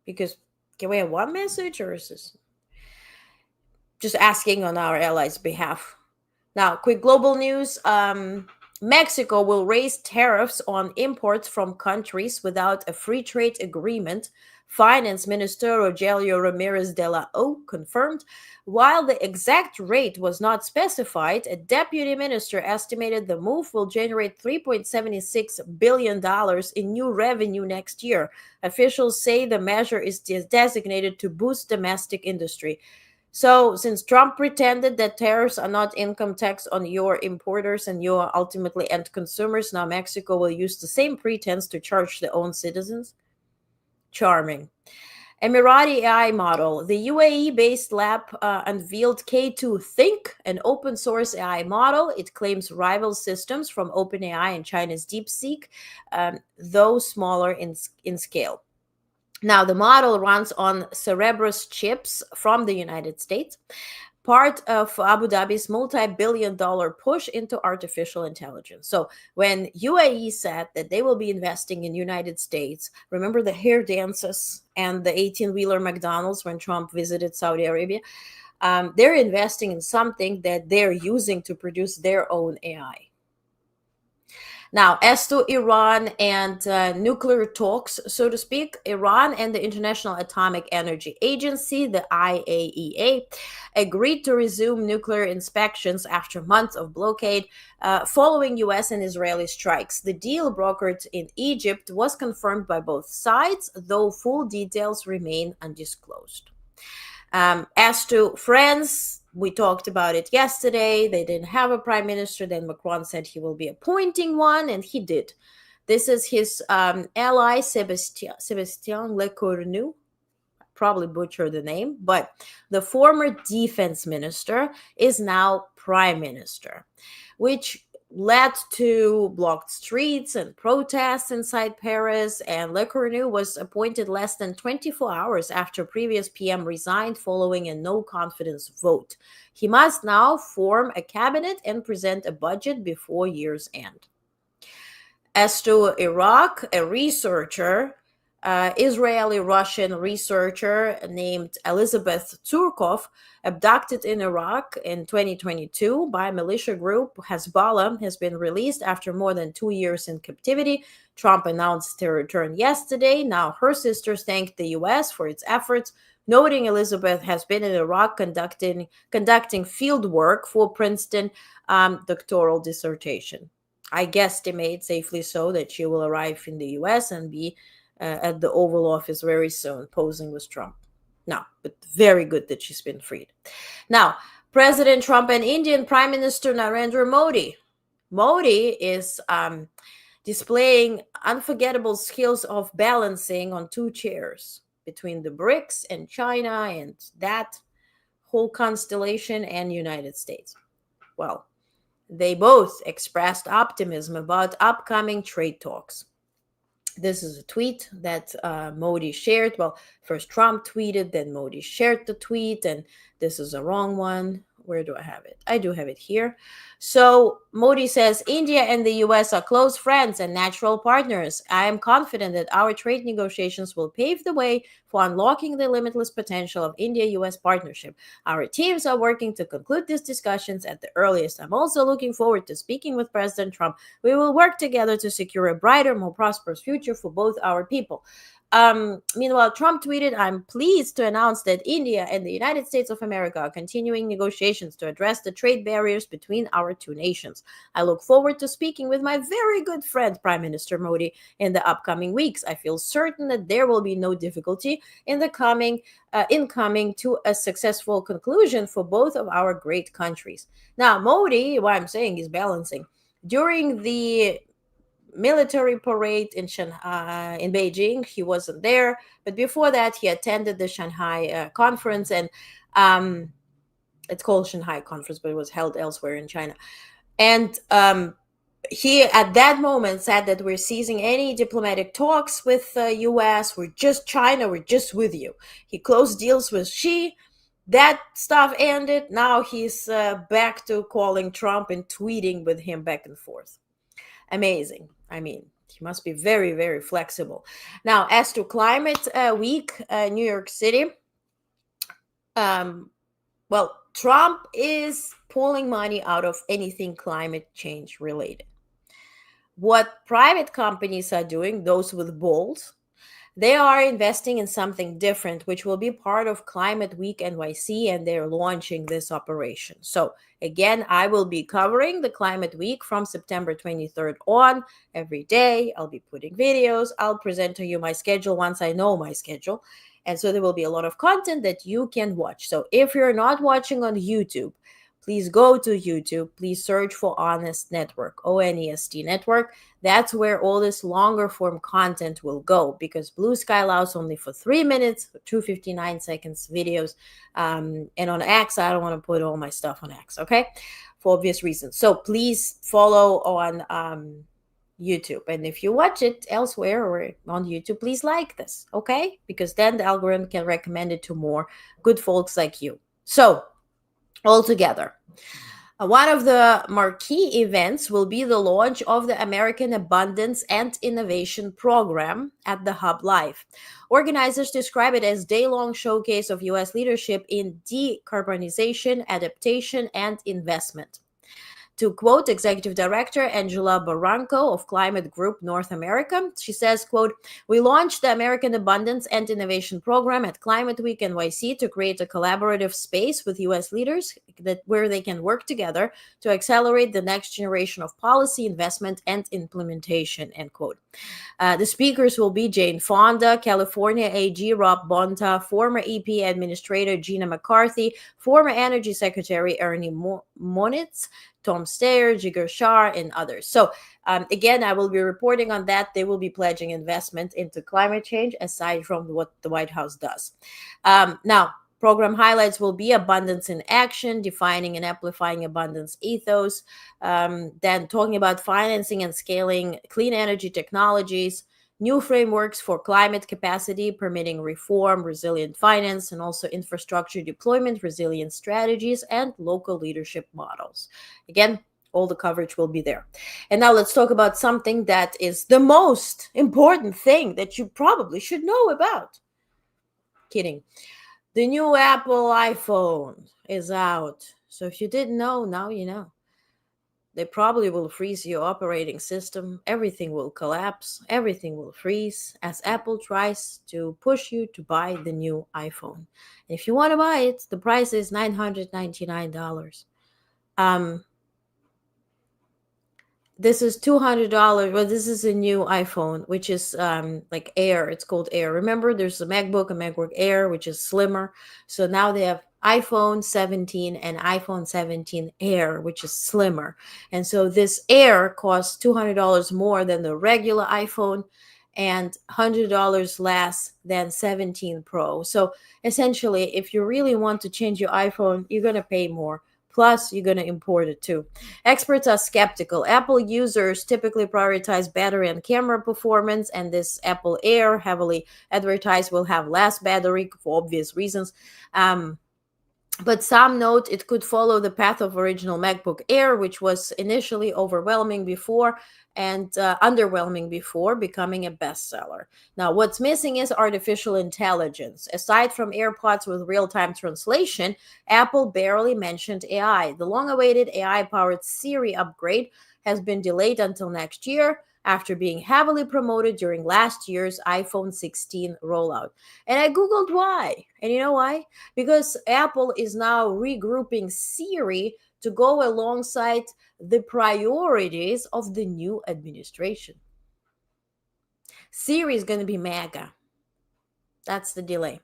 Because can we have one message, or is this just asking on our allies' behalf? Now, quick global news. Mexico will raise tariffs on imports from countries without a free trade agreement, Finance Minister Rogelio Ramirez de la O confirmed. While the exact rate was not specified, a deputy minister estimated the move will generate $3.76 billion in new revenue next year. Officials say the measure is designated to boost domestic industry. So, since Trump pretended that tariffs are not income tax on your importers and your ultimately end consumers, now Mexico will use the same pretense to charge their own citizens? Charming. Emirati AI model. The UAE-based lab unveiled K2 Think, an open-source AI model. It claims rivals systems from OpenAI and China's DeepSeek, though smaller in scale. Now, the model runs on Cerebrus chips from the United States, part of Abu Dhabi's multi-billion-dollar push into artificial intelligence. So when UAE said that they will be investing in United States, remember the hair dances and the 18-wheeler McDonald's when Trump visited Saudi Arabia? They're investing in something that they're using to produce their own AI. Now, as to Iran and nuclear talks, so to speak, Iran and the International Atomic Energy Agency, the IAEA, agreed to resume nuclear inspections after months of blockade following U.S. and Israeli strikes. The deal, brokered in Egypt, was confirmed by both sides, though full details remain undisclosed. As to France, we talked about it yesterday. They didn't have a prime minister. Then Macron said he will be appointing one, and he did. This is his ally, Sébastien Lecornu. Probably butchered the name, but the former defense minister is now prime minister, which led to blocked streets and protests inside Paris, and Lecornu was appointed less than 24 hours after previous PM resigned following a no-confidence vote. He must now form a cabinet and present a budget before year's end. As to Iraq, a researcher, Israeli-Russian researcher named Elizabeth Turkov, abducted in Iraq in 2022 by a militia group Hezbollah, has been released after more than 2 years in captivity. Trump announced her return yesterday. Now her sisters thanked the U.S. for its efforts, noting Elizabeth has been in Iraq conducting field work for Princeton doctoral dissertation. I guesstimate safely so that she will arrive in the U.S. and be at the Oval Office very soon, posing with Trump. No, but very good that she's been freed. Now, President Trump and Indian Prime Minister Narendra Modi. Modi is displaying unforgettable skills of balancing on two chairs between the BRICS and China and that whole constellation and United States. Well, they both expressed optimism about upcoming trade talks. This is a tweet that Modi shared. Well, first Trump tweeted, then Modi shared the tweet, and this is a wrong one. Where do I have it? I do have it here. So Modi says India and the US are close friends and natural partners. I am confident that our trade negotiations will pave the way for unlocking the limitless potential of India-US partnership. Our teams are working to conclude these discussions at the earliest. I'm also looking forward to speaking with President Trump. We will work together to secure a brighter, more prosperous future for both our people. Meanwhile, Trump tweeted, I'm pleased to announce that India and the United States of America are continuing negotiations to address the trade barriers between our two nations. I look forward to speaking with my very good friend, Prime Minister Modi, in the upcoming weeks. I feel certain that there will be no difficulty in coming to a successful conclusion for both of our great countries. Now, Modi, what I'm saying is balancing. During the military parade in Shanghai, in Beijing, he wasn't there, but before that he attended the Shanghai conference, and it's called Shanghai conference, but it was held elsewhere in China. And he at that moment said that we're ceasing any diplomatic talks with the US, we're just China, we're just with you. He closed deals with Xi. That stuff ended. Now he's back to calling Trump and tweeting with him back and forth. Amazing. I mean, he must be very, very flexible. Now, as to climate week, New York City, well, Trump is pulling money out of anything climate change related. What private companies are doing, those with balls, they are investing in something different, which will be part of Climate Week NYC, and they're launching this operation. So again, I will be covering the Climate Week from September 23rd on every day. I'll be putting videos. I'll present to you my schedule once I know my schedule. And so there will be a lot of content that you can watch. So if you're not watching on YouTube, please go to YouTube. Please search for Onest Network, ONEST Network. That's where all this longer form content will go, because Blue Sky allows only for 3 minutes, 2:59 seconds videos. And on X, I don't want to put all my stuff on X, okay? For obvious reasons. So please follow on YouTube. And if you watch it elsewhere or on YouTube, please like this, okay? Because then the algorithm can recommend it to more good folks like you. So, altogether, one of the marquee events will be the launch of the American Abundance and Innovation Program at the Hub Live. Organizers describe it as a day-long showcase of U.S. leadership in decarbonization, adaptation, and investment. To quote Executive Director Angela Barranco of Climate Group North America, she says, quote, we launched the American Abundance and Innovation Program at Climate Week NYC to create a collaborative space with U.S. leaders where they can work together to accelerate the next generation of policy, investment, and implementation, end quote. The speakers will be Jane Fonda, California AG Rob Bonta, former EP Administrator Gina McCarthy, former Energy Secretary Ernie Moniz, Tom Steyer, Jigar Shah, and others. So again, I will be reporting on that. They will be pledging investment into climate change aside from what the White House does. Now, program highlights will be abundance in action, defining and amplifying abundance ethos, then talking about financing and scaling clean energy technologies, new frameworks for climate capacity, permitting reform, resilient finance, and also infrastructure deployment, resilient strategies, and local leadership models. Again, all the coverage will be there. And now let's talk about something that is the most important thing that you probably should know about. Kidding. The new Apple iPhone is out. So if you didn't know, now you know. They probably will freeze your operating system. Everything will collapse. Everything will freeze as Apple tries to push you to buy the new iPhone. And if you want to buy it, the price is $999. This is $200. Well, this is a new iPhone, which is like Air. It's called Air. Remember, there's a MacBook Air, which is slimmer. So now they have iPhone 17 and iPhone 17 Air, which is slimmer. And so this Air costs $200 more than the regular iPhone and $100 less than 17 Pro. So essentially, if you really want to change your iPhone, you're going to pay more. Plus, you're going to import it too. Experts are skeptical. Apple users typically prioritize battery and camera performance, and this Apple Air, heavily advertised, will have less battery for obvious reasons. But some note it could follow the path of original MacBook Air, which was initially overwhelming before and underwhelming before becoming a bestseller. Now, what's missing is artificial intelligence. Aside from AirPods with real-time translation, Apple barely mentioned AI. The long-awaited AI-powered Siri upgrade has been delayed until next year after being heavily promoted during last year's iPhone 16 rollout. And I Googled why. And you know why? Because Apple is now regrouping Siri to go alongside the priorities of the new administration. Siri is going to be MAGA. That's the delay.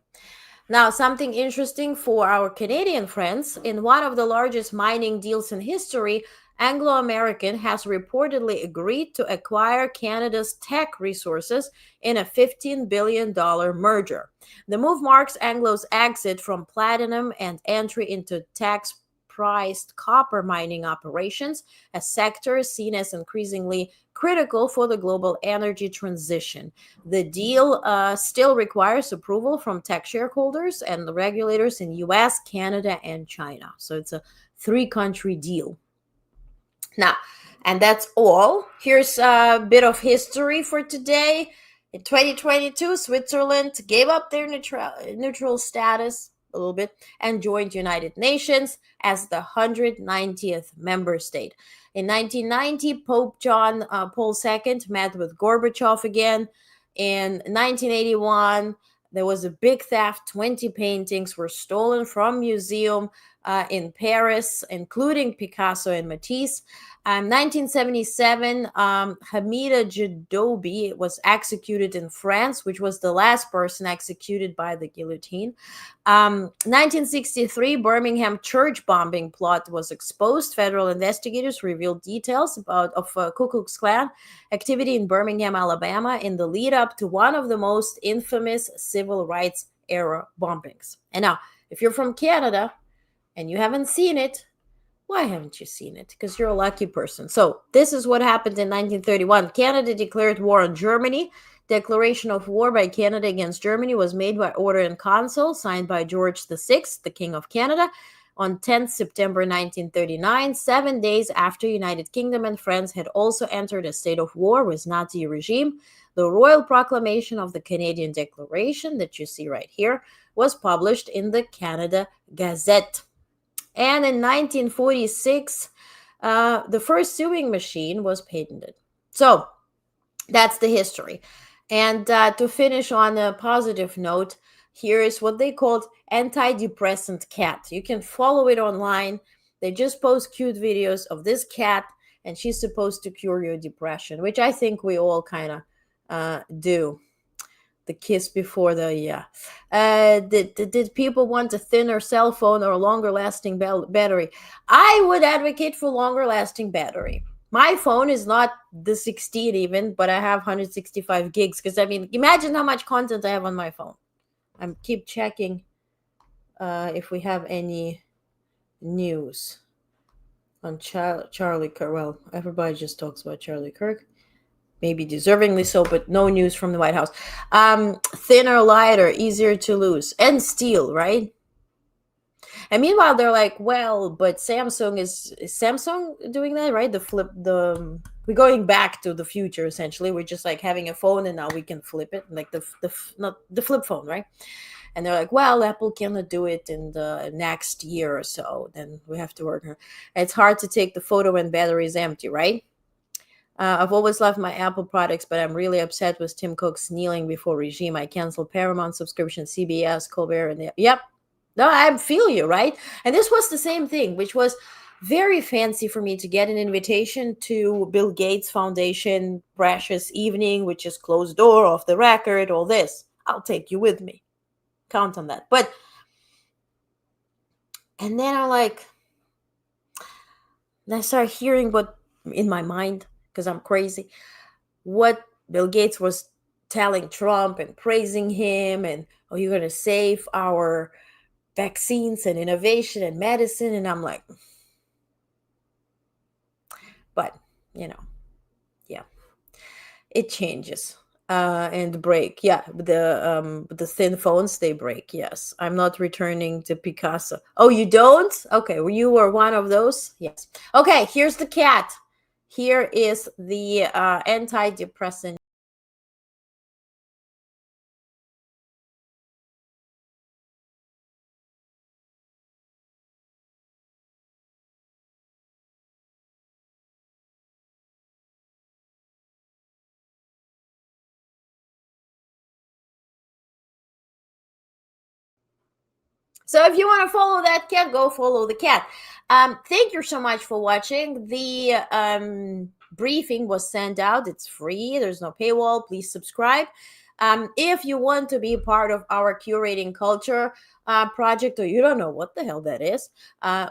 Now, something interesting for our Canadian friends. In one of the largest mining deals in history, Anglo American has reportedly agreed to acquire Canada's tech resources in a $15 billion merger. The move marks Anglo's exit from platinum and entry into tax-priced copper mining operations, a sector seen as increasingly critical for the global energy transition. The deal still requires approval from tech shareholders and the regulators in US, Canada, and China. So it's a three-country deal. Now, and that's all. Here's a bit of history for today. In 2022, Switzerland gave up their neutral status a little bit and joined United Nations as the 190th member state. In 1990, Pope John Paul II met with Gorbachev again. In 1981, there was a big theft. 20 paintings were stolen from museum in Paris, including Picasso and Matisse. 1977, Hamida Jadobi was executed in France, which was the last person executed by the guillotine. 1963, Birmingham church bombing plot was exposed. Federal investigators revealed details of Ku Klux Klan activity in Birmingham, Alabama, in the lead up to one of the most infamous civil rights era bombings. And now, if you're from Canada and you haven't seen it, why haven't you seen it? Because you're a lucky person. So this is what happened in 1931. Canada declared war on Germany. Declaration of war by Canada against Germany was made by order in council, signed by George VI, the King of Canada, on 10th September 1939, 7 days after United Kingdom and France had also entered a state of war with Nazi regime. The Royal Proclamation of the Canadian Declaration, that you see right here, was published in the Canada Gazette. And in 1946, the first sewing machine was patented. So that's the history. And to finish on a positive note, here is what they called antidepressant cat. You can follow it online. They just post cute videos of this cat, and she's supposed to cure your depression, which I think we all kind of do. The kiss before the did people want a thinner cell phone or a longer lasting battery? I would advocate for longer lasting battery. My phone is not the 16 even, but I have 165 gigs because, I mean, imagine how much content I have on my phone. I keep checking if we have any news on Charlie Kirk. Well, everybody just talks about Charlie Kirk. Maybe deservingly so, but no news from the White House. Thinner, lighter, easier to lose, and steel, right? And meanwhile, they're like, well, but Samsung is Samsung doing that, right? We're going back to the future, essentially. We're just like having a phone, and now we can flip it, like not the flip phone, right? And they're like, well, Apple cannot do it in the next year or so. Then we have to work on it. It's hard to take the photo when battery is empty, right? I've always loved my Apple products, but I'm really upset with Tim Cook's kneeling before regime. I canceled Paramount subscription, CBS, Colbert, and yep. No, I feel you, right? And this was the same thing, which was very fancy for me to get an invitation to Bill Gates Foundation precious evening, which is closed door, off the record, all this. I'll take you with me. Count on that. But, and then I start hearing what in my mind, because I'm crazy, what Bill Gates was telling Trump and praising him, and, oh, you're going to save our vaccines and innovation and medicine. And I'm like, but, yeah, it changes. and break. Yeah, the thin phones, they break. Yes, I'm not returning to Picasso. Oh, you don't? Okay, well, you were one of those. Yes. Okay, here's the cat. Here is the antidepressant. So if you want to follow that cat, go follow the cat. Thank you so much for watching. The briefing was sent out. It's free. There's no paywall. Please subscribe. If you want to be part of our curating culture project, or you don't know what the hell that is,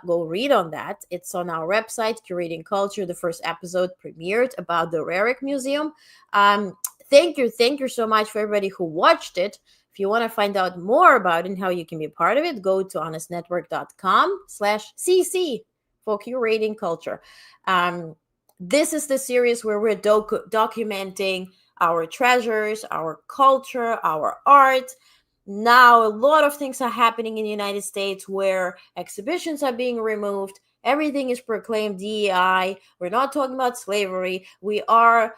go read on that. It's on our website, Curating Culture. The first episode premiered about the Rarick Museum. Thank you so much for everybody who watched it. If you want to find out more about it and how you can be part of it, go to honestnetwork.com/cc for curating culture. This is the series where we're documenting our treasures, our culture, our art. Now, a lot of things are happening in the United States where exhibitions are being removed. Everything is proclaimed DEI. We're not talking about slavery. We are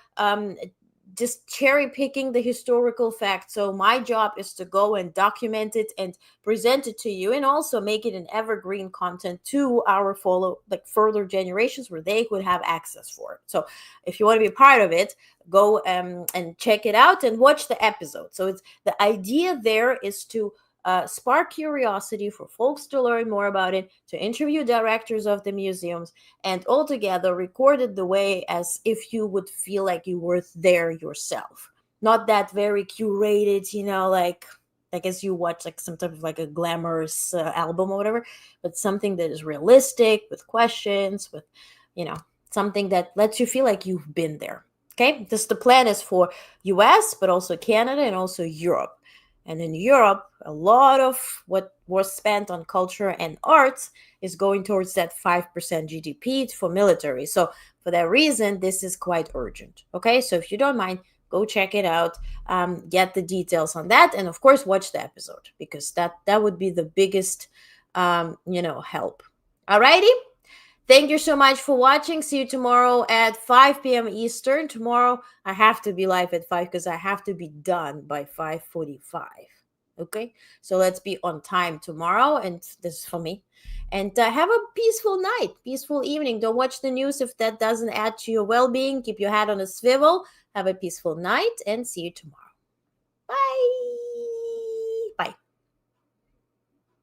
just cherry picking the historical facts. So my job is to go and document it and present it to you, and also make it an evergreen content to our further generations where they could have access for it. So if you want to be part of it, go and check it out and watch the episode. So it's the idea there is to spark curiosity for folks to learn more about it, to interview directors of the museums, and altogether record it the way as if you would feel like you were there yourself. Not that very curated, like I guess you watch like some type of like a glamorous album or whatever, but something that is realistic with questions, with, something that lets you feel like you've been there. Okay, the plan is for US, but also Canada and also Europe. And in Europe, a lot of what was spent on culture and arts is going towards that 5% GDP for military. So for that reason, this is quite urgent. Okay, so if you don't mind, go check it out, get the details on that, and of course, watch the episode, because that would be the biggest, help. Alrighty. Thank you so much for watching. See you tomorrow at 5 p.m. Eastern. Tomorrow, I have to be live at 5 because I have to be done by 5:45. Okay? So let's be on time tomorrow. And this is for me. And have a peaceful night, peaceful evening. Don't watch the news if that doesn't add to your well-being. Keep your head on a swivel. Have a peaceful night and see you tomorrow.